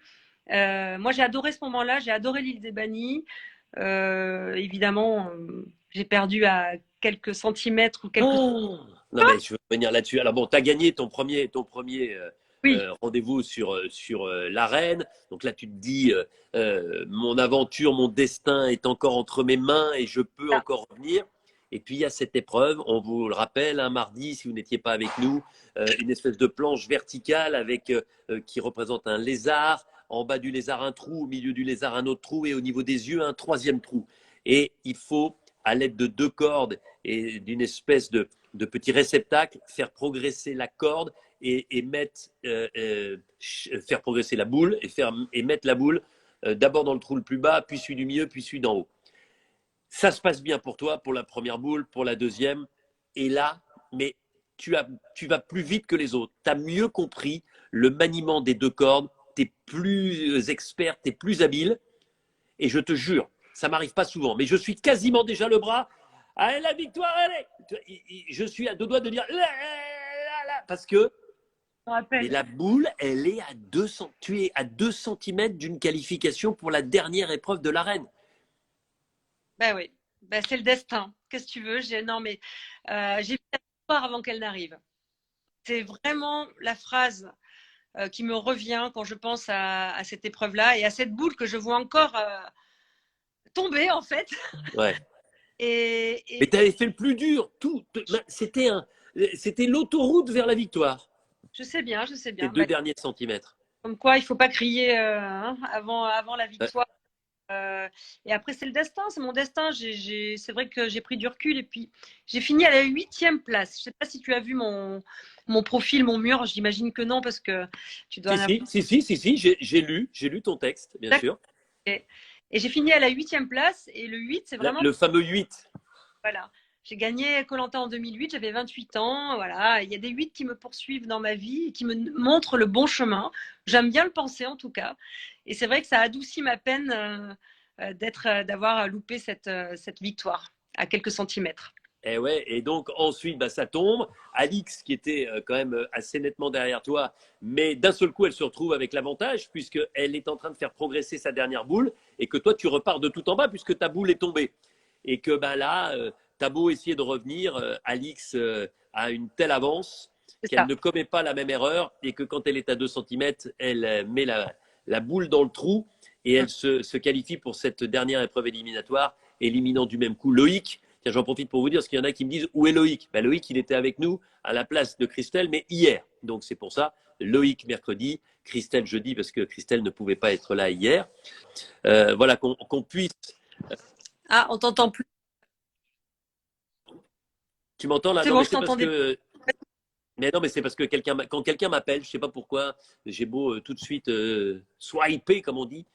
Moi, j'ai adoré ce moment-là, j'ai adoré l'île des bannis. Évidemment, j'ai perdu à quelques centimètres ou quelques. Oh non, mais je veux revenir là-dessus. Alors bon, tu as gagné ton premier Oui, rendez-vous sur l'arène. Donc là, tu te dis, mon aventure, mon destin est encore entre mes mains et je peux ça. encore revenir. Et puis il y a cette épreuve, on vous le rappelle, un mardi, si vous n'étiez pas avec nous, une espèce de planche verticale qui représente un lézard. En bas du lézard, un trou. Au milieu du lézard, un autre trou. Et au niveau des yeux, un troisième trou. Et il faut, à l'aide de deux cordes et d'une espèce de petit réceptacle, faire progresser la corde et faire progresser la boule et mettre la boule d'abord dans le trou le plus bas, puis celui du milieu, puis celui d'en haut. Ça se passe bien pour toi, pour la première boule, pour la deuxième. Et là, mais tu vas plus vite que les autres. Tu as mieux compris le maniement des deux cordes. Tu es plus expert, tu es plus habile. Et je te jure, ça m'arrive pas souvent, mais je suis quasiment déjà le bras. Allez, la victoire, allez. Je suis à deux doigts de dire parce que Je me mais rappelle. la boule, elle est tu es à 2 centimètres d'une qualification pour la dernière épreuve de l'arène. Ben oui, ben, c'est le destin. Qu'est-ce que tu veux? Non, mais j'ai vu la victoire avant qu'elle n'arrive. C'est vraiment la phrase qui me revient quand je pense à cette épreuve-là et à cette boule que je vois encore tomber, en fait. Ouais. Et, Mais et, tu et avais fait le plus dur. C'était l'autoroute vers la victoire, je sais ces bien. deux Ben, derniers centimètres. comme quoi, il ne faut pas crier avant la victoire. Et après, c'est le destin, c'est mon destin. C'est vrai que j'ai pris du recul et puis j'ai fini à la 8e place. Je ne sais pas si tu as vu mon profil, mon mur. J'imagine que non parce que tu dois Si, en avoir. si, j'ai lu ton texte, bien sûr. Et j'ai fini à la 8e place. Et le 8, c'est vraiment. Le fameux 8. Voilà. J'ai gagné koh en 2008, j'avais 28 ans. Voilà. Il y a des 8 qui me poursuivent dans ma vie et qui me montrent le bon chemin. J'aime bien le penser en tout cas. Et c'est vrai que ça adoucit ma peine d'avoir loupé cette victoire à quelques centimètres. Et ouais, et donc ensuite, bah, ça tombe. Alix, qui était quand même assez nettement derrière toi, mais d'un seul coup, elle se retrouve avec l'avantage, puisqu'elle est en train de faire progresser sa dernière boule, et que toi, tu repars de tout en bas, puisque ta boule est tombée. Et que bah, là, tu as beau essayer de revenir, Alix a une telle avance C'est qu'elle ça. ne commet pas la même erreur, et que quand elle est à 2 centimètres, elle met la boule dans le trou, et elle se qualifie pour cette dernière épreuve éliminatoire, éliminant du même coup Loïc. Tiens, j'en profite pour vous dire, parce qu'il y en a qui me disent où est Loïc. Ben, Loïc, il était avec nous à la place de Christelle, mais hier. Donc c'est pour ça, Loïc mercredi, Christelle jeudi, parce que Christelle ne pouvait pas être là hier. Voilà, qu'on puisse. Ah, on t'entend plus. Tu m'entends là? C'est Non, bon, mais je c'est parce t'entendais. que. Mais non, mais c'est parce que quand quelqu'un m'appelle, je ne sais pas pourquoi, j'ai beau tout de suite swiper, comme on dit,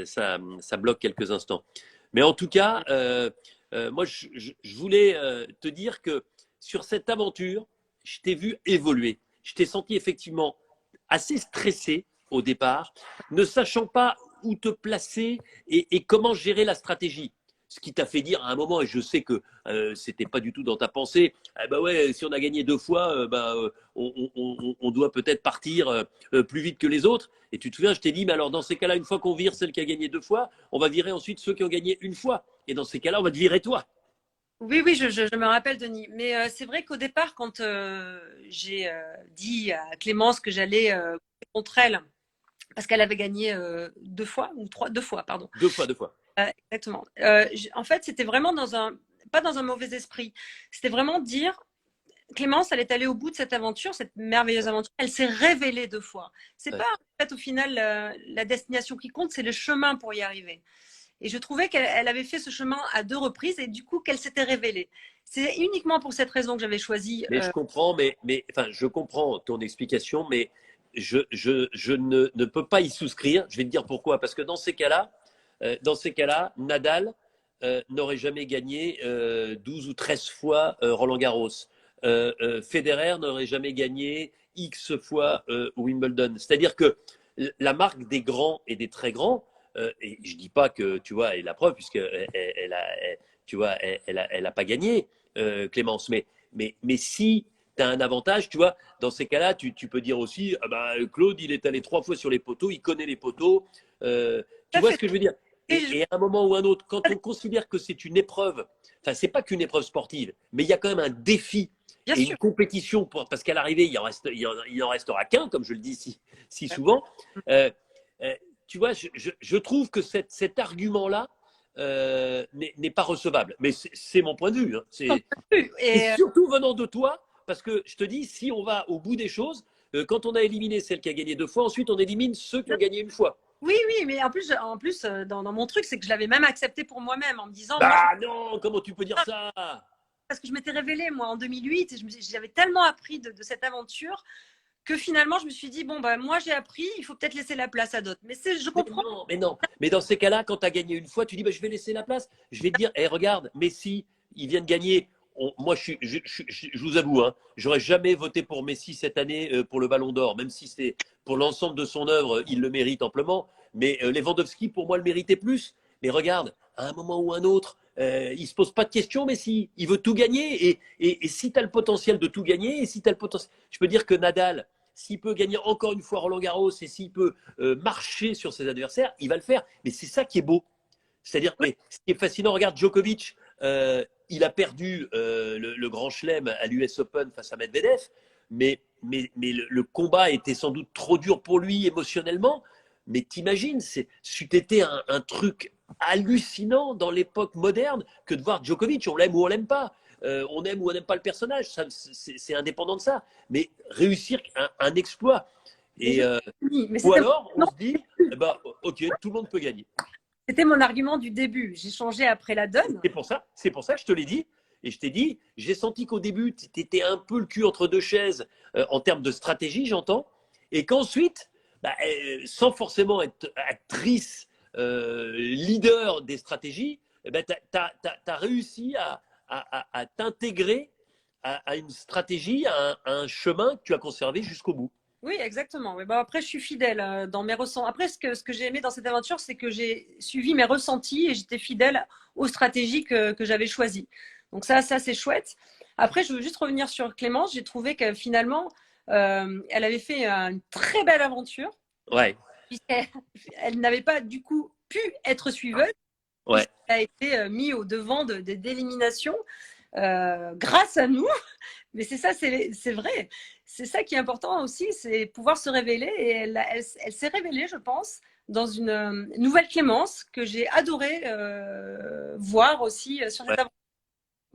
ça bloque quelques instants. Mais en tout cas, moi, je voulais te dire que sur cette aventure, je t'ai vu évoluer. Je t'ai senti effectivement assez stressé au départ, ne sachant pas où te placer et comment gérer la stratégie. Ce qui t'a fait dire à un moment, et je sais que c'était pas du tout dans ta pensée, ah bah ouais, si on a gagné 2 fois, on doit peut-être partir plus vite que les autres. Et tu te souviens, je t'ai dit, mais alors dans ces cas-là, une fois qu'on vire celle qui a gagné 2 fois, on va virer ensuite ceux qui ont gagné une fois. Et dans ces cas-là, on va te virer toi. Oui, oui, je me rappelle, Denis. Mais c'est vrai qu'au départ, quand j'ai dit à Clémence que j'allais contre elle, parce qu'elle avait gagné 2 fois, ou 2 fois, pardon. 2 fois, 2 fois. Exactement. En fait, c'était vraiment pas dans un mauvais esprit. C'était vraiment dire, Clémence, elle est allée au bout de cette aventure, cette merveilleuse aventure. Elle s'est révélée 2 fois. C'est Ouais. pas en fait au final la destination qui compte, c'est le chemin pour y arriver. Et je trouvais qu'elle avait fait ce chemin à 2 reprises et du coup qu'elle s'était révélée. C'est uniquement pour cette raison que j'avais choisi. Mais je comprends, enfin, je comprends ton explication, mais je ne peux pas y souscrire. Je vais te dire pourquoi. Parce que dans ces cas-là, Nadal n'aurait jamais gagné 12 ou 13 fois Roland Garros. Federer n'aurait jamais gagné X fois Wimbledon. C'est-à-dire que la marque des grands et des très grands, et je dis pas que tu vois, elle est la preuve puisque tu vois, elle a pas gagné Clémence, mais si tu as un avantage, tu vois, dans ces cas-là, tu peux dire aussi, ah bah, Claude, il est allé 3 fois sur les poteaux, il connaît les poteaux. Tu Ça vois fait. ce que je veux dire? Et je- Et à un moment ou un autre, quand on considère que c'est une épreuve, enfin, c'est pas qu'une épreuve sportive, mais il y a quand même un défi Bien et sûr. une compétition, parce qu'à l'arrivée, il en restera qu'un, comme je le dis si souvent. Euh, tu vois, je trouve que cet argument-là n'est pas recevable. Mais c'est mon point de vue. Hein. Et Et surtout venant de toi, parce que je te dis, si on va au bout des choses, quand on a éliminé celle qui a gagné 2 fois, ensuite on élimine ceux qui ont gagné une fois. oui, oui, mais en plus dans mon truc, c'est que je l'avais même accepté pour moi-même en me disant, moi, Bah non, comment tu peux dire ça? parce que je m'étais révélée, moi, en 2008, et j'avais tellement appris de cette aventure que finalement, je me suis dit, bon, bah, moi, j'ai appris, il faut peut-être laisser la place à d'autres. Mais je Mais comprends. non, mais non. Mais dans ces cas-là, quand tu as gagné une fois, tu dis bah, je vais laisser la place. Je vais te dire, hey, regarde, Messi, il vient de gagner. Moi, je vous avoue, hein, j'aurais jamais voté pour Messi cette année pour le Ballon d'Or, même si c'est pour l'ensemble de son œuvre, il le mérite amplement. Mais Lewandowski, pour moi, le méritait plus. Mais regarde, à un moment ou un autre, il se pose pas de questions, Messi. Il veut tout gagner. Et si tu as le potentiel de tout gagner, et si tu le potentiel, je peux dire que Nadal, s'il peut gagner encore une fois Roland Garros et s'il peut marcher sur ses adversaires, il va le faire. Mais c'est ça qui est beau. C'est-à-dire, mais ce qui est fascinant, regarde Djokovic, il a perdu le Grand Chelem à l'US Open face à Medvedev, mais le combat était sans doute trop dur pour lui émotionnellement. Mais t'imagines, c'eût été un truc hallucinant dans l'époque moderne que de voir Djokovic, on l'aime ou on l'aime pas. On aime ou on n'aime pas le personnage, c'est indépendant de ça. Mais réussir un exploit. Mais, Et, mais ou c'était alors, non, on se dit, eh ben, ok, tout le monde peut gagner. C'était mon argument du début. J'ai changé après la donne. C'est pour ça que je te l'ai dit. Et je t'ai dit, j'ai senti qu'au début, tu étais un peu le cul entre deux chaises en termes de stratégie, j'entends. Et qu'ensuite, bah, sans forcément être actrice, leader des stratégies, eh ben, tu as réussi à t'intégrer à une stratégie, à un chemin que tu as conservé jusqu'au bout. Oui, exactement. Oui, bah après, je suis fidèle dans mes ressentis. Après, ce que j'ai aimé dans cette aventure, c'est que j'ai suivi mes ressentis et j'étais fidèle aux stratégies que j'avais choisies. Donc ça c'est chouette. Après, je veux juste revenir sur Clémence. J'ai trouvé que finalement, elle avait fait une très belle aventure, Ouais, puisqu'elle elle n'avait pas du coup pu être suiveuse, ouais. puisqu'elle a été mise au devant d'élimination grâce à nous. Mais c'est ça, c'est vrai. C'est ça qui est important aussi, c'est pouvoir se révéler. Et elle s'est révélée, je pense, dans une nouvelle Clémence que j'ai adoré voir aussi sur cette Ouais. aventure.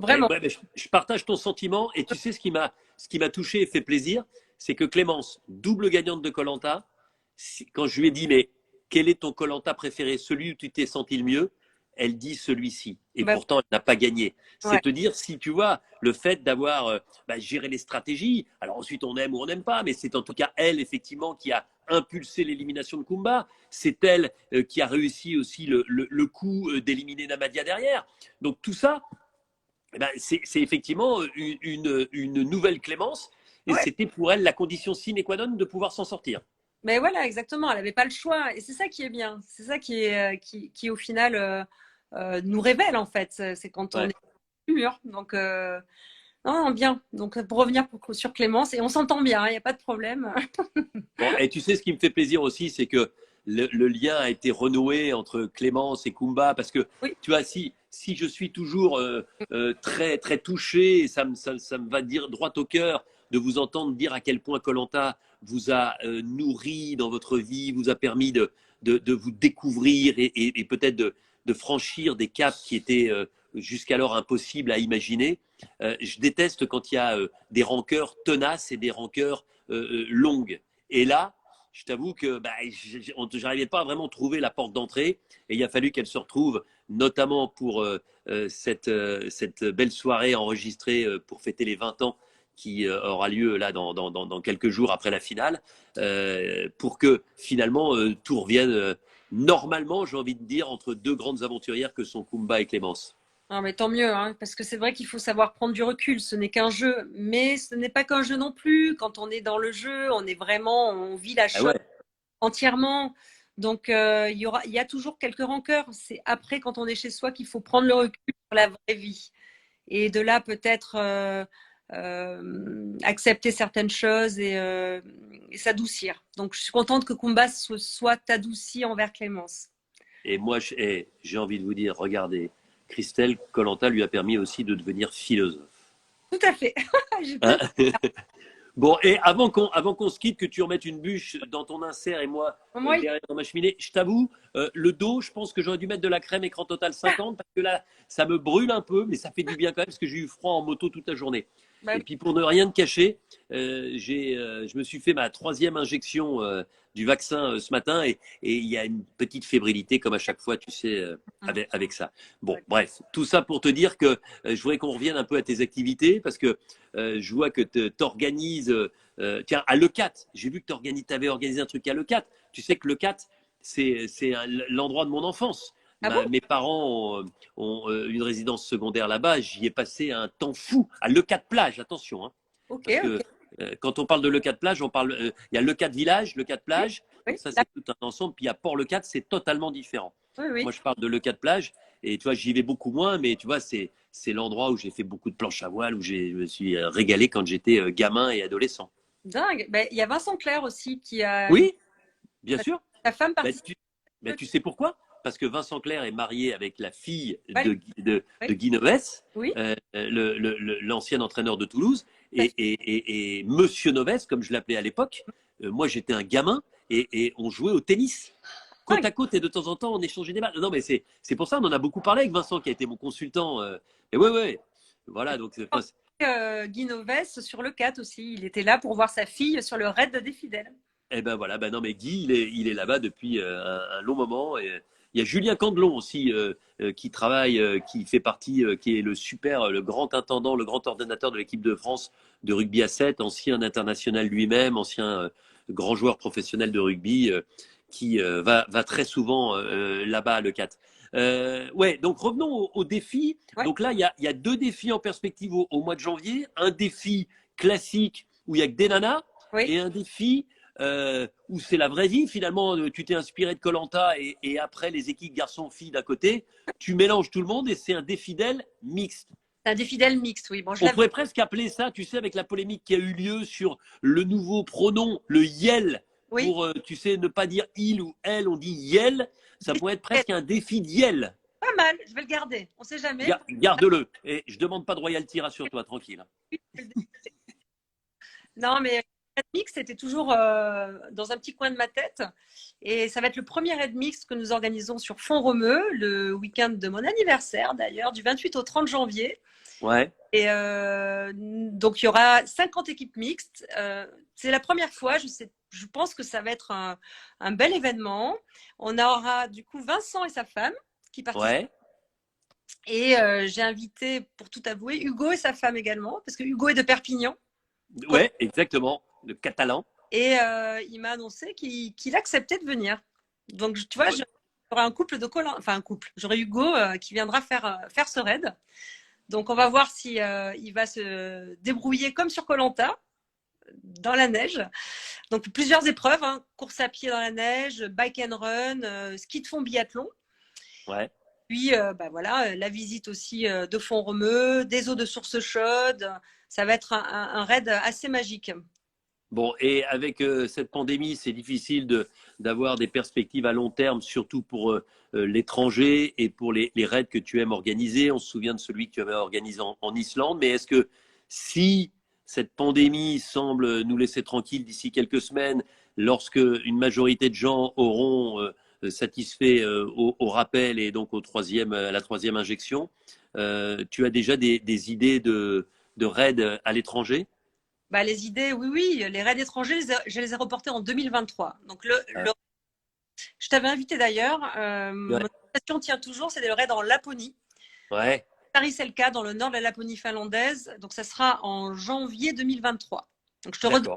Vraiment. Ouais, mais je partage ton sentiment et tu sais ce qui m'a touché et fait plaisir, c'est que Clémence, double gagnante de koh quand je lui ai dit mais quel est ton koh préféré, celui où tu t'es senti le mieux, elle dit celui-ci et Bah, pourtant elle n'a pas gagné. ouais. C'est te dire si tu vois le fait d'avoir géré les stratégies, alors ensuite on aime ou on n'aime pas, mais c'est en tout cas elle effectivement qui a impulsé l'élimination de Kumba, c'est elle qui a réussi aussi le coup d'éliminer Namadia derrière. Donc tout ça, eh ben, c'est effectivement une nouvelle Clémence et Ouais. c'était pour elle la condition sine qua non de pouvoir s'en sortir. Mais voilà, exactement. Elle n'avait pas le choix. Et c'est ça qui est bien. C'est ça qui au final, nous révèle, en fait. C'est quand on Ouais. est mûr. Donc, non, bien. Donc, pour revenir sur Clémence, et on s'entend bien, il n'y a pas de problème. Bon, et tu sais, ce qui me fait plaisir aussi, c'est que le lien a été renoué entre Clémence et Kumba parce que, Oui. tu vois, si je suis toujours très, très touché, et ça me va dire droit au cœur de vous entendre dire à quel point Colanta vous a nourri dans votre vie, vous a permis de vous découvrir et peut-être de franchir des caps qui étaient jusqu'alors impossibles à imaginer. Je déteste quand il y a des rancœurs tenaces et des rancœurs longues. Et là, je t'avoue que je n'arrivais pas à vraiment trouver la porte d'entrée et il a fallu qu'elle se retrouve, notamment pour cette belle soirée enregistrée pour fêter les 20 ans qui aura lieu là dans quelques jours après la finale, pour que finalement tout revienne normalement, j'ai envie de dire, entre deux grandes aventurières que sont Kumba et Clémence. Non, mais tant mieux, hein, parce que c'est vrai qu'il faut savoir prendre du recul. Ce n'est qu'un jeu, mais ce n'est pas qu'un jeu non plus. Quand on est dans le jeu, on est vraiment, on vit la Ah chose ouais. entièrement. Donc, il y a toujours quelques rancœurs. C'est après, quand on est chez soi, qu'il faut prendre le recul sur la vraie vie. Et de là, peut-être accepter certaines choses et s'adoucir. Donc, je suis contente que Kumba soit adouci envers Clémence. Et moi, j'ai envie de vous dire, regardez, Christelle Colanta lui a permis aussi de devenir philosophe. Tout à fait. J'ai pas... Hein. Bon, et avant qu'on se quitte, que tu remettes une bûche dans ton insert et moi Moi, derrière dans ma cheminée, je t'avoue, le dos, je pense que j'aurais dû mettre de la crème écran total 50 parce que là, ça me brûle un peu, mais ça fait du bien quand même parce que j'ai eu froid en moto toute la journée. bah, Et puis pour ne rien te cacher, je me suis fait ma troisième injection du vaccin ce matin et il y a une petite fébrilité comme à chaque fois, tu sais, avec ça. Bon, bref, tout ça pour te dire que je voudrais qu'on revienne un peu à tes activités parce que je vois que tu organises, tiens, à l'E4, j'ai vu que tu avais organisé un truc à l'E4. Tu sais que l'E4, c'est l'endroit de mon enfance. ah bon? Mes parents ont une résidence secondaire là-bas. J'y ai passé un temps fou à l'E4 plage, attention. Hein, Ok, parce ok. que quand on parle de l'E4 plage, on parle, il y a l'E4 village, l'E4 Oui, plage. oui, Donc ça, c'est tout un ensemble. Puis il y a Port-le-4, c'est totalement différent. oui, oui. Moi, je parle de l'E4 plage. Et tu vois, j'y vais beaucoup moins, mais tu vois, c'est l'endroit où j'ai fait beaucoup de planches à voile, où je me suis régalé quand j'étais gamin et adolescent. Dingue. Ben, il y a Vincent Clair aussi qui a Oui, bien sûr. sa femme Bah, participe. tu sais pourquoi? Parce que Vincent Clerc est marié avec la fille Oui, de Guy Novès, oui, l'ancien entraîneur de Toulouse, tout à fait. et Monsieur Novès, comme je l'appelais à l'époque. Moi, j'étais un gamin et on jouait au tennis côte Dingue. à côte et de temps en temps on échangeait des balles. Non, mais c'est pour ça on en a beaucoup parlé avec Vincent qui a été mon consultant. Et ouais, ouais. Voilà, donc Guy Novès sur le 4 aussi. Il était là pour voir sa fille sur le raid des fidèles. eh ben voilà, ben non mais Guy, il est là-bas depuis un long moment Il y a Julien Candelon aussi qui travaille, qui fait partie, qui est le grand intendant, le grand ordonnateur de l'équipe de France de rugby à 7, ancien international lui-même, ancien grand joueur professionnel de rugby, qui va très souvent là-bas à l'E4. Ouais, donc revenons au défi. Ouais. Donc là, il y a 2 défis en perspective au mois de janvier. Un défi classique où il y a que des nanas, Oui. et un défi où c'est la vraie vie. Finalement, tu t'es inspiré de Koh-Lanta et après les équipes garçons-filles d'à côté, tu mélanges tout le monde et c'est un défi d'elle mixte. C'est un défi d'elle mixte, oui. Bon, On pourrait presque appeler ça, tu sais, avec la polémique qui a eu lieu sur le nouveau pronom, le yel, oui. pour, tu sais, ne pas dire il ou elle, on dit yel. Ça pourrait être presque un défi d'yel. Pas mal, je vais le garder. On ne sait jamais. Garde-le. Et je ne demande pas de royalty, rassure-toi, tranquille. Non, mais Red Mix, c'était toujours dans un petit coin de ma tête. Et ça va être le premier Red Mix que nous organisons sur Font-Romeu, le week-end de mon anniversaire d'ailleurs, du 28 au 30 janvier. Ouais. Et donc, il y aura 50 équipes mixtes. C'est la première fois, je pense que ça va être un bel événement. On aura du coup Vincent et sa femme qui participent. Ouais. Et j'ai invité, pour tout avouer, Hugo et sa femme également, parce que Hugo est de Perpignan. Ouais, exactement, le catalan. Et il m'a annoncé qu'il acceptait de venir. Donc, tu vois, j'aurai un couple de Colin, enfin un couple. J'aurai Hugo qui viendra faire ce raid. Donc, on va voir si il va se débrouiller comme sur Koh-Lanta, dans la neige. Donc, plusieurs épreuves, hein, course à pied dans la neige, bike and run, ski de fond biathlon. Ouais. Puis, voilà, la visite aussi de Font-Romeu, des eaux de source chaude. Ça va être un raid assez magique. Bon, et avec cette pandémie, c'est difficile d'avoir des perspectives à long terme, surtout pour l'étranger et pour les raids que tu aimes organiser. On se souvient de celui que tu avais organisé en Islande. Mais est-ce que si cette pandémie semble nous laisser tranquilles d'ici quelques semaines, lorsque une majorité de gens auront satisfait au rappel et donc à la troisième injection, tu as déjà des idées de raids à l'étranger? Bah, les idées, oui, les raids étrangers, je les ai reportés en 2023. Donc, je t'avais invité d'ailleurs. Mon invitation tient toujours, c'est le raid en Laponie. Ouais. Tariselka, dans le nord de la Laponie finlandaise. Donc, ça sera en janvier 2023. Donc, je te redonne.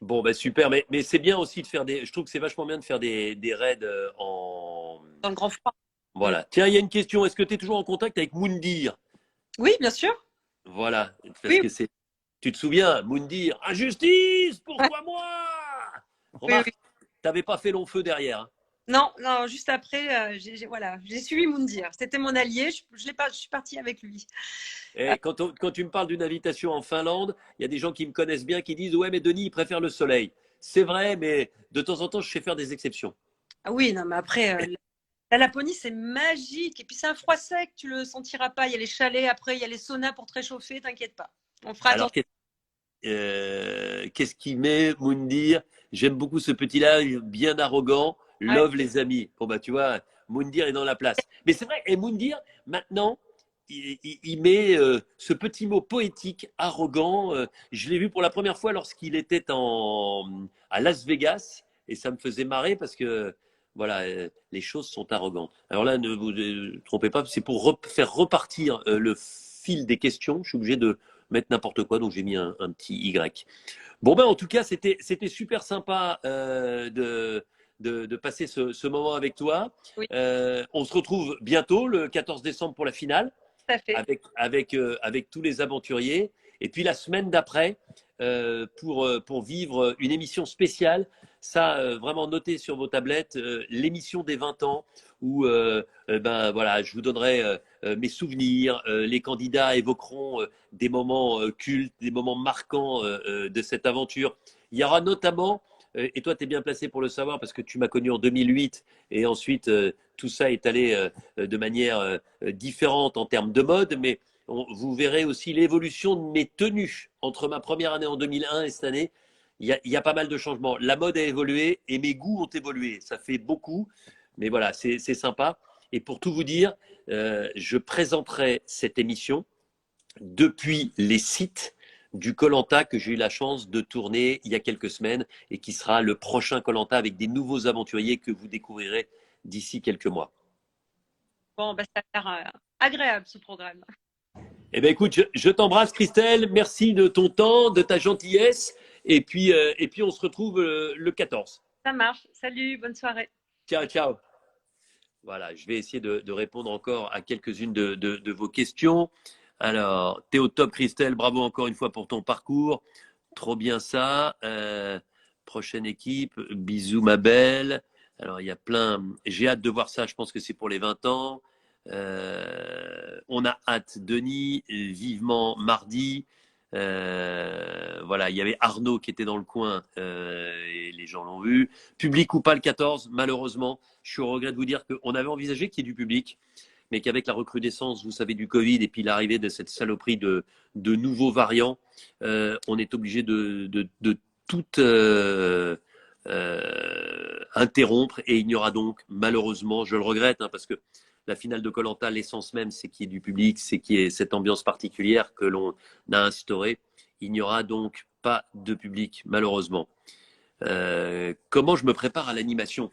Bon, bah super, mais c'est bien aussi de faire je trouve que c'est vachement bien de faire des raids dans le grand froid. Voilà. Tiens, il y a une question. Est-ce que tu es toujours en contact avec Moundir? Oui, bien sûr. Voilà. Parce que tu te souviens, Moundir, injustice, pourquoi moi? Remarque, tu n'avais pas fait long feu derrière. Hein. Non, juste après, j'ai suivi Moundir. C'était mon allié, je suis partie avec lui. Et quand tu me parles d'une invitation en Finlande, il y a des gens qui me connaissent bien qui disent « Ouais, mais Denis, il préfère le soleil. » C'est vrai, mais de temps en temps, je sais faire des exceptions. Ah oui, non, mais après, la Laponie, c'est magique. Et puis, c'est un froid sec, tu le sentiras pas. Il y a les chalets, après, il y a les saunas pour te réchauffer, t'inquiète pas. On fera Alors, qu'est-ce qui met Moundir? J'aime beaucoup ce petit-là, bien arrogant. Love les amis. Bon, bah, tu vois, Moundir est dans la place. Mais c'est vrai, et Moundir, maintenant, il met ce petit mot poétique, arrogant. Je l'ai vu pour la première fois lorsqu'il était à Las Vegas. Et ça me faisait marrer parce que, voilà, les choses sont arrogantes. Alors là, ne vous trompez pas, c'est pour faire repartir le fil des questions. Je suis obligé de mettre n'importe quoi, donc j'ai mis un petit Y. Bon, ben, en tout cas, c'était super sympa de passer ce moment avec toi. Oui. On se retrouve bientôt, le 14 décembre, pour la finale, tout à fait. avec tous les aventuriers. Et puis la semaine d'après, pour vivre une émission spéciale, ça, vraiment notez sur vos tablettes, l'émission des 20 ans, où voilà, je vous donnerai mes souvenirs. Les candidats évoqueront des moments cultes, des moments marquants de cette aventure. Il y aura notamment, et toi tu es bien placé pour le savoir parce que tu m'as connu en 2008 et ensuite tout ça est allé de manière différente en termes de mode, mais vous verrez aussi l'évolution de mes tenues entre ma première année en 2001 et cette année. Il y a pas mal de changements. La mode a évolué et mes goûts ont évolué. Ça fait beaucoup, mais voilà, c'est sympa. Et pour tout vous dire, je présenterai cette émission depuis les sites du Koh-Lanta que j'ai eu la chance de tourner il y a quelques semaines et qui sera le prochain Koh-Lanta avec des nouveaux aventuriers que vous découvrirez d'ici quelques mois. Bon, bah, ça a l'air agréable ce programme. Eh bien, écoute, je t'embrasse, Christelle. Merci de ton temps, de ta gentillesse. Et puis on se retrouve le 14. Ça marche. Salut, bonne soirée. Ciao, ciao. Voilà, je vais essayer de répondre encore à quelques-unes de vos questions. Alors, t'es au top, Christelle. Bravo encore une fois pour ton parcours. Trop bien ça. Prochaine équipe. Bisous, ma belle. Alors, il y a plein. J'ai hâte de voir ça. Je pense que c'est pour les 20 ans. On a hâte, Denis. Vivement mardi. Voilà, il y avait Arnaud qui était dans le coin et les gens l'ont vu. Public ou pas le 14, malheureusement. Je suis au regret de vous dire qu'on avait envisagé qu'il y ait du public, mais qu'avec la recrudescence, vous savez, du Covid et puis l'arrivée de cette saloperie de nouveaux variants, on est obligé de tout interrompre et il n'y aura donc malheureusement, je le regrette, hein, parce que la finale de koh-Lanta, l'essence même, c'est qu'il y ait du public, c'est qu'il y ait cette ambiance particulière que l'on a instaurée. Il n'y aura donc pas de public, malheureusement. Comment je me prépare à l'animation?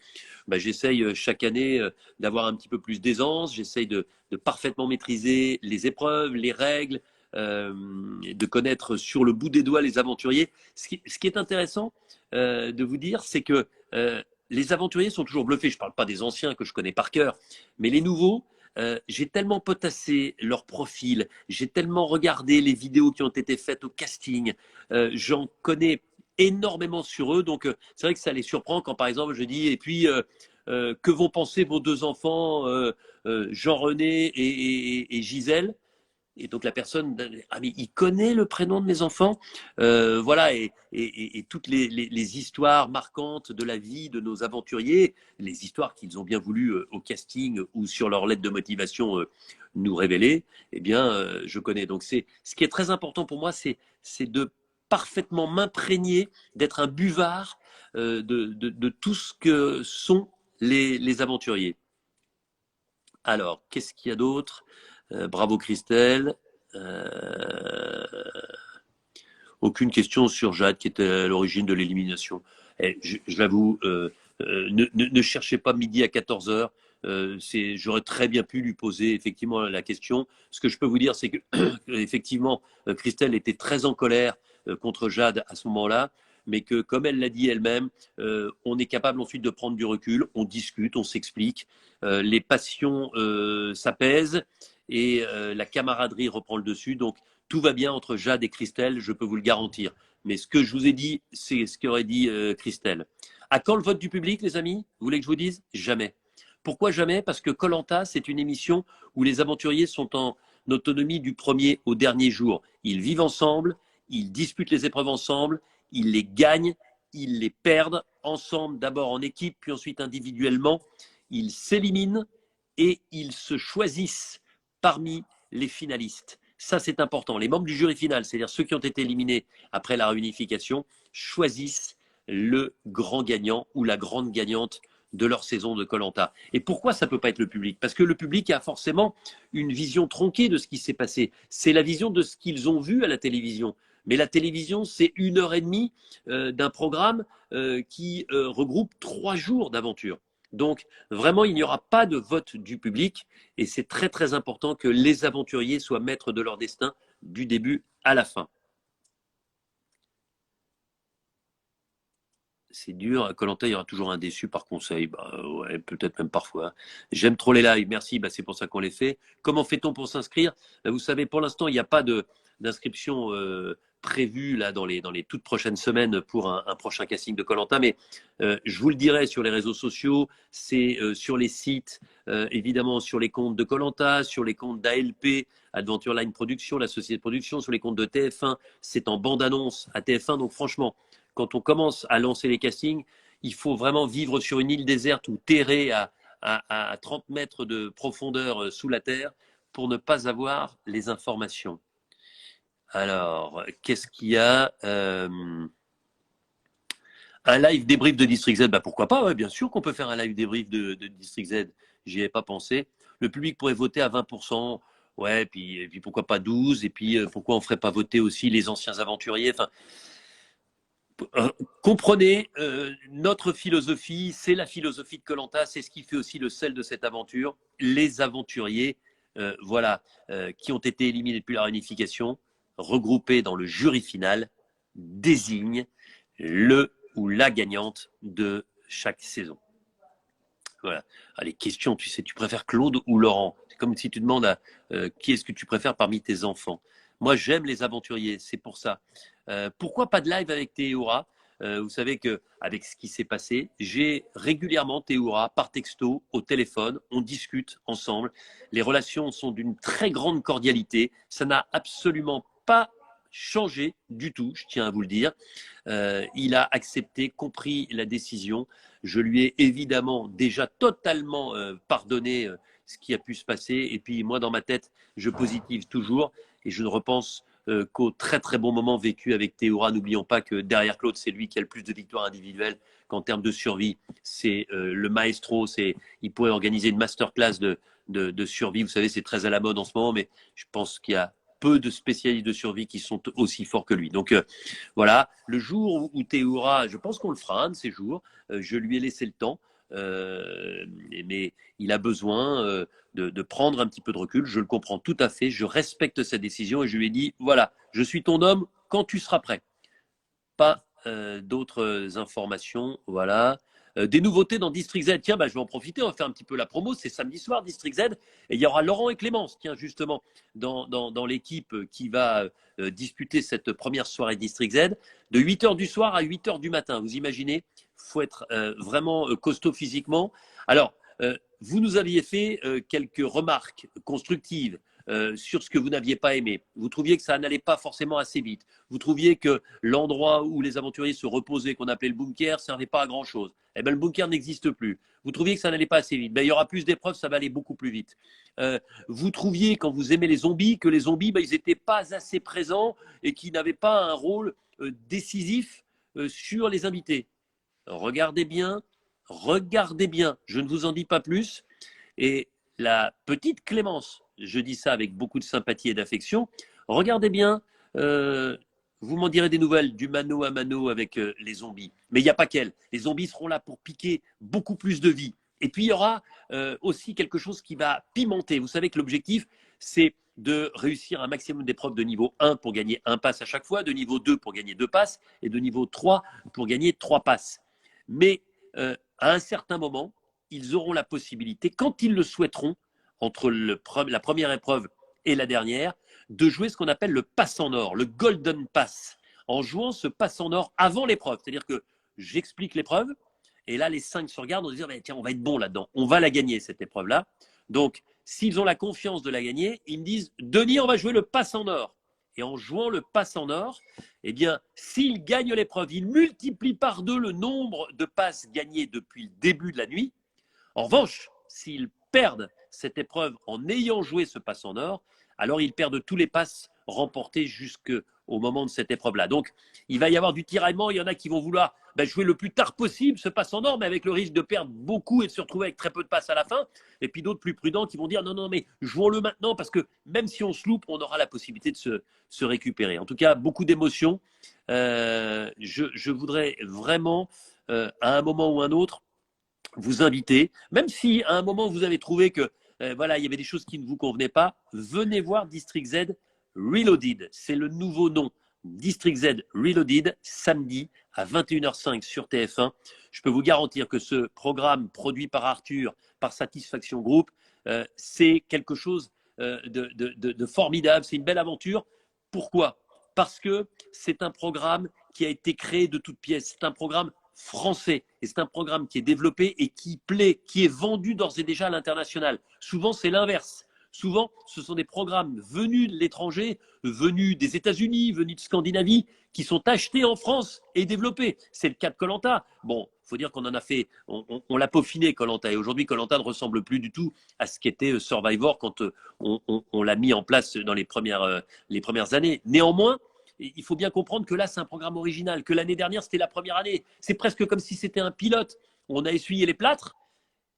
J'essaye chaque année d'avoir un petit peu plus d'aisance, j'essaye de parfaitement maîtriser les épreuves, les règles, de connaître sur le bout des doigts les aventuriers. Ce qui est intéressant de vous dire, c'est que les aventuriers sont toujours bluffés. Je ne parle pas des anciens que je connais par cœur, mais les nouveaux, j'ai tellement potassé leur profil, j'ai tellement regardé les vidéos qui ont été faites au casting, j'en connais énormément sur eux. Donc, c'est vrai que ça les surprend quand, par exemple, je dis, et puis, que vont penser vos deux enfants, Jean-René et Gisèle? Et donc la personne, ah mais il connaît le prénom de mes enfants, voilà, et toutes les histoires marquantes de la vie de nos aventuriers, les histoires qu'ils ont bien voulu au casting ou sur leur lettre de motivation nous révéler, eh bien, je connais. Donc c'est ce qui est très important pour moi, c'est de parfaitement m'imprégner, d'être un buvard de tout ce que sont les aventuriers. Alors, qu'est-ce qu'il y a d'autre? Bravo Christelle. Aucune question sur Jade qui était à l'origine de l'élimination. Je l'avoue, ne cherchez pas midi à 14h. J'aurais très bien pu lui poser effectivement la question. Ce que je peux vous dire, c'est que effectivement, Christelle était très en colère contre Jade à ce moment-là, mais que comme elle l'a dit elle-même, on est capable ensuite de prendre du recul, on discute, on s'explique, les passions s'apaisent et la camaraderie reprend le dessus. Donc tout va bien entre Jade et Christelle, je peux vous le garantir. Mais ce que je vous ai dit, c'est ce qu'aurait dit Christelle. À quand le vote du public, les amis? Vous voulez que je vous dise? Jamais. Pourquoi jamais? Parce que koh-Lanta, c'est une émission où les aventuriers sont en autonomie du premier au dernier jour. Ils vivent ensemble, ils disputent les épreuves ensemble, ils les gagnent, ils les perdent ensemble, d'abord en équipe, puis ensuite individuellement. Ils s'éliminent et ils se choisissent parmi les finalistes. Ça, c'est important. Les membres du jury final, c'est-à-dire ceux qui ont été éliminés après la réunification, choisissent le grand gagnant ou la grande gagnante de leur saison de koh-Lanta. Et pourquoi ça ne peut pas être le public? Parce que le public a forcément une vision tronquée de ce qui s'est passé. C'est la vision de ce qu'ils ont vu à la télévision. Mais la télévision, c'est 1 h 30 d'un programme qui regroupe 3 jours d'aventure. Donc, vraiment, il n'y aura pas de vote du public et c'est très, très important que les aventuriers soient maîtres de leur destin du début à la fin. C'est dur. À koh-Lanta, il y aura toujours un déçu par conseil. Ouais, peut-être même parfois. J'aime trop les lives. Merci. C'est pour ça qu'on les fait. Comment fait-on pour s'inscrire? Vous savez, pour l'instant, il n'y a pas d'inscription prévue là, dans les toutes prochaines semaines pour un prochain casting de koh-Lanta. Mais je vous le dirai sur les réseaux sociaux. C'est sur les sites, évidemment, sur les comptes de koh-Lanta, sur les comptes d'ALP, Adventure Line Production, la société de production, sur les comptes de TF1. C'est en bande-annonce à TF1. Donc, franchement, quand on commence à lancer les castings, il faut vraiment vivre sur une île déserte ou terrée à 30 mètres de profondeur sous la terre pour ne pas avoir les informations. Alors, qu'est-ce qu'il y a? Un live débrief de District Z, pourquoi pas? Ouais, bien sûr qu'on peut faire un live débrief de District Z. J'y ai pas pensé. Le public pourrait voter à 20%. Ouais, et puis pourquoi pas 12? Et puis pourquoi on ferait pas voter aussi les anciens aventuriers? Enfin, Comprenez, notre philosophie, c'est la philosophie de koh-Lanta, c'est ce qui fait aussi le sel de cette aventure. Les aventuriers, voilà, qui ont été éliminés depuis la réunification, regroupés dans le jury final, désignent le ou la gagnante de chaque saison. Voilà. Ah, les questions, tu sais, tu préfères Claude ou Laurent? C'est comme si tu demandes à qui est-ce que tu préfères parmi tes enfants. Moi, j'aime les aventuriers, c'est pour ça. Pourquoi pas de live avec Théoura? Vous savez que avec ce qui s'est passé, j'ai régulièrement Théoura par texto, au téléphone, on discute ensemble. Les relations sont d'une très grande cordialité. Ça n'a absolument pas changé du tout, je tiens à vous le dire. Il a accepté, compris la décision. Je lui ai évidemment déjà totalement pardonné ce qui a pu se passer. Et puis moi, dans ma tête, je positive toujours et je ne repense qu'au très très bon moment vécu avec Théoura. N'oublions pas que derrière Claude, c'est lui qui a le plus de victoires individuelles, qu'en termes de survie, c'est le maestro. Il pourrait organiser une masterclass de survie. Vous savez, c'est très à la mode en ce moment, mais je pense qu'il y a peu de spécialistes de survie qui sont aussi forts que lui. Donc voilà, le jour où Théoura, je pense qu'on le fera un de ces jours, je lui ai laissé le temps, mais il a besoin de prendre un petit peu de recul, je le comprends tout à fait, je respecte sa décision et je lui ai dit, voilà, je suis ton homme quand tu seras prêt. Pas d'autres informations, voilà. Des nouveautés dans District Z. Tiens, je vais en profiter, on va faire un petit peu la promo. C'est samedi soir, District Z. Et il y aura Laurent et Clémence, tiens, justement, dans l'équipe qui va disputer cette première soirée District Z, de 8h du soir à 8h du matin. Vous imaginez, il faut être vraiment costaud physiquement. Alors, vous nous aviez fait quelques remarques constructives sur ce que vous n'aviez pas aimé. Vous trouviez que ça n'allait pas forcément assez vite. Vous trouviez que l'endroit où les aventuriers se reposaient, qu'on appelait le bunker, ne servait pas à grand-chose. Eh bien, le bunker n'existe plus. Vous trouviez que ça n'allait pas assez vite. Il y aura plus d'épreuves, ça va aller beaucoup plus vite. Vous trouviez, quand vous aimez les zombies, que les zombies, ils n'étaient pas assez présents et qu'ils n'avaient pas un rôle décisif sur les invités. Regardez bien, je ne vous en dis pas plus. Et la petite Clémence, je dis ça avec beaucoup de sympathie et d'affection, regardez bien, vous m'en direz des nouvelles du mano à mano avec les zombies. Mais il n'y a pas qu'elle. Les zombies seront là pour piquer beaucoup plus de vie. Et puis il y aura aussi quelque chose qui va pimenter. Vous savez que l'objectif, c'est de réussir un maximum d'épreuves de niveau 1 pour gagner un pass à chaque fois, de niveau 2 pour gagner 2 passes et de niveau 3 pour gagner 3 passes. Mais à un certain moment, ils auront la possibilité, quand ils le souhaiteront, entre la première épreuve et la dernière, de jouer ce qu'on appelle le pass en or, le Golden Pass, en jouant ce pass en or avant l'épreuve. C'est-à-dire que j'explique l'épreuve, et là, les 5 se regardent en disant, tiens, on va être bon là-dedans, on va la gagner, cette épreuve-là. Donc, s'ils ont la confiance de la gagner, ils me disent, Denis, on va jouer le pass en or. Et en jouant le pass en or, eh bien, s'ils gagnent l'épreuve, ils multiplient par 2 le nombre de passes gagnées depuis le début de la nuit. En revanche, s'ils perdent cette épreuve en ayant joué ce pass en or, alors ils perdent tous les passes remportés jusqu'au moment de cette épreuve-là. Donc, il va y avoir du tiraillement. Il y en a qui vont vouloir jouer le plus tard possible ce pass en or, mais avec le risque de perdre beaucoup et de se retrouver avec très peu de passes à la fin. Et puis d'autres plus prudents qui vont dire non, mais jouons-le maintenant parce que même si on se loupe, on aura la possibilité de se récupérer. En tout cas, beaucoup d'émotions. Je voudrais vraiment, à un moment ou un autre, vous inviter, même si à un moment vous avez trouvé que voilà, il y avait des choses qui ne vous convenaient pas, venez voir District Z Reloaded. C'est le nouveau nom. District Z Reloaded, samedi à 21h05 sur TF1. Je peux vous garantir que ce programme produit par Arthur, par Satisfaction Group, c'est quelque chose de formidable. C'est une belle aventure. Pourquoi? Parce que c'est un programme qui a été créé de toutes pièces. C'est un programme français. Et c'est un programme qui est développé et qui plaît, qui est vendu d'ores et déjà à l'international. Souvent, c'est l'inverse. Souvent, ce sont des programmes venus de l'étranger, venus des États-Unis, venus de Scandinavie, qui sont achetés en France et développés. C'est le cas de koh-Lanta. Bon, il faut dire qu'on en a fait, on l'a peaufiné koh-Lanta. Et aujourd'hui, koh-Lanta ne ressemble plus du tout à ce qu'était Survivor quand on l'a mis en place dans les premières années. Néanmoins, il faut bien comprendre que là, c'est un programme original, que l'année dernière, c'était la première année. C'est presque comme si c'était un pilote. On a essuyé les plâtres.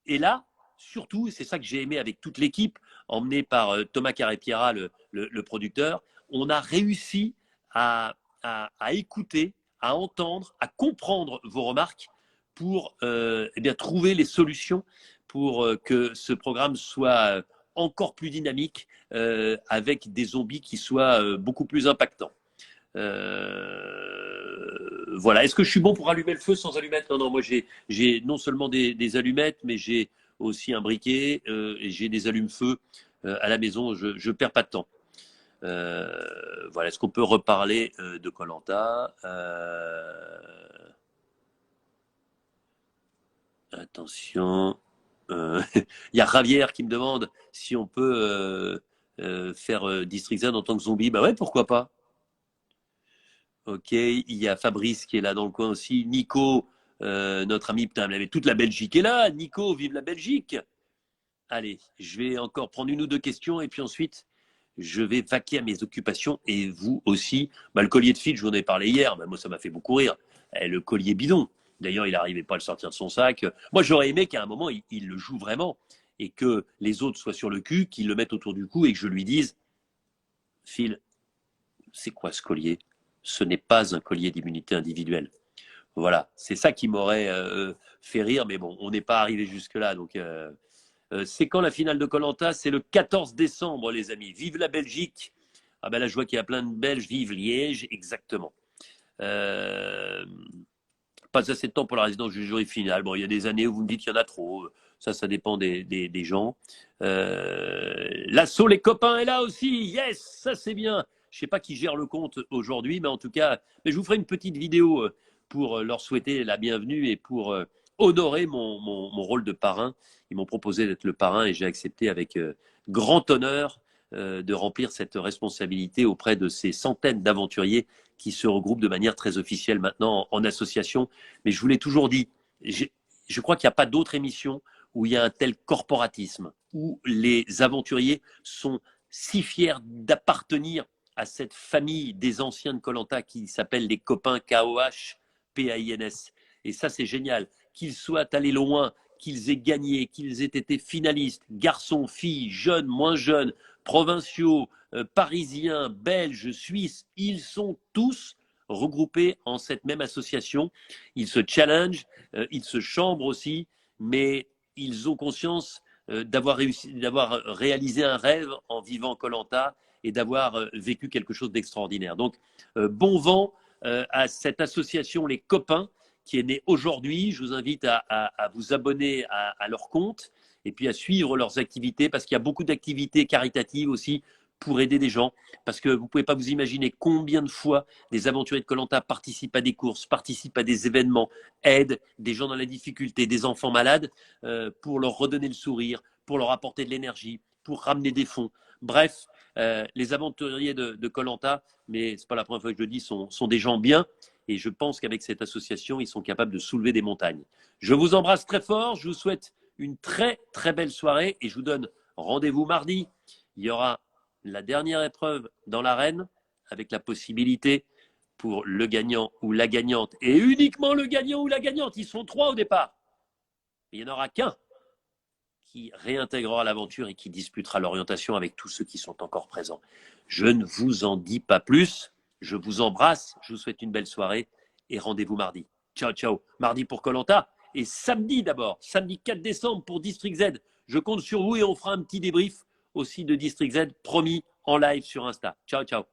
Et là, surtout, et c'est ça que j'ai aimé avec toute l'équipe, emmenée par Thomas Carré-Piera, le producteur, on a réussi à écouter, à entendre, à comprendre vos remarques pour eh bien, trouver les solutions pour que ce programme soit encore plus dynamique avec des zombies qui soient beaucoup plus impactants. Voilà. Est-ce que je suis bon pour allumer le feu sans allumette? Non, non, moi j'ai non seulement des allumettes, mais j'ai aussi un briquet et j'ai des allumes-feu à la maison. Je ne perds pas de temps. Voilà. Est-ce qu'on peut reparler de koh Attention. Il y a Javier qui me demande si on peut faire District Z en tant que zombie. Bah ouais, pourquoi pas. Ok, il y a Fabrice qui est là dans le coin aussi. Nico, notre ami, putain, mais toute la Belgique est là. Nico, vive la Belgique. Allez, je vais encore prendre une ou deux questions et puis ensuite, je vais vaquer à mes occupations et vous aussi. Bah, le collier de fil, je vous en ai parlé hier. Bah, moi, ça m'a fait beaucoup rire. Le collier bidon. D'ailleurs, il n'arrivait pas à le sortir de son sac. Moi, j'aurais aimé qu'à un moment, il le joue vraiment et que les autres soient sur le cul, qu'ils le mettent autour du cou et que je lui dise Phil, c'est quoi ce collier? Ce n'est pas un collier d'immunité individuelle. Voilà, c'est ça qui m'aurait fait rire, mais bon, on n'est pas arrivé jusque-là. Donc, c'est quand la finale de koh? C'est le 14 décembre, les amis. Vive la Belgique. Ah ben là, je vois qu'il y a plein de Belges. Vive Liège, exactement. Pas assez de temps pour la résidence du jury final. Bon, il y a des années où vous me dites qu'il y en a trop. Ça dépend des gens. L'assaut, les copains est là aussi. Yes, ça c'est bien. Je ne sais pas qui gère le compte aujourd'hui, mais en tout cas, mais je vous ferai une petite vidéo pour leur souhaiter la bienvenue et pour honorer mon rôle de parrain. Ils m'ont proposé d'être le parrain et j'ai accepté avec grand honneur de remplir cette responsabilité auprès de ces centaines d'aventuriers qui se regroupent de manière très officielle maintenant en association. Mais je vous l'ai toujours dit, je crois qu'il n'y a pas d'autre émission où il y a un tel corporatisme, où les aventuriers sont si fiers d'appartenir à cette famille des anciens de koh qui s'appellent les copains KOH-PAINS. Et ça, c'est génial. Qu'ils soient allés loin, qu'ils aient gagné, qu'ils aient été finalistes, garçons, filles, jeunes, moins jeunes, provinciaux, parisiens, belges, suisses, ils sont tous regroupés en cette même association. Ils se challengent, ils se chambrent aussi, mais ils ont conscience d'avoir réalisé un rêve en vivant koh et d'avoir vécu quelque chose d'extraordinaire. Donc, bon vent à cette association Les Copains qui est née aujourd'hui. Je vous invite à vous abonner à leur compte et puis à suivre leurs activités parce qu'il y a beaucoup d'activités caritatives aussi pour aider des gens. Parce que vous ne pouvez pas vous imaginer combien de fois des aventuriers de koh participent à des courses, participent à des événements, aident des gens dans la difficulté, des enfants malades pour leur redonner le sourire, pour leur apporter de l'énergie, pour ramener des fonds. Bref, les aventuriers de koh mais ce n'est pas la première fois que je le dis, sont des gens bien. Et je pense qu'avec cette association, ils sont capables de soulever des montagnes. Je vous embrasse très fort. Je vous souhaite une très, très belle soirée. Et je vous donne rendez-vous mardi. Il y aura la dernière épreuve dans l'arène avec la possibilité pour le gagnant ou la gagnante. Et uniquement le gagnant ou la gagnante. Ils sont 3 au départ. Il n'y en aura qu'un qui réintégrera l'aventure et qui disputera l'orientation avec tous ceux qui sont encore présents. Je ne vous en dis pas plus. Je vous embrasse, je vous souhaite une belle soirée et rendez-vous mardi. Ciao, ciao. Mardi pour koh et samedi d'abord, samedi 4 décembre pour District Z. Je compte sur vous et on fera un petit débrief aussi de District Z, promis, en live sur Insta. Ciao, ciao.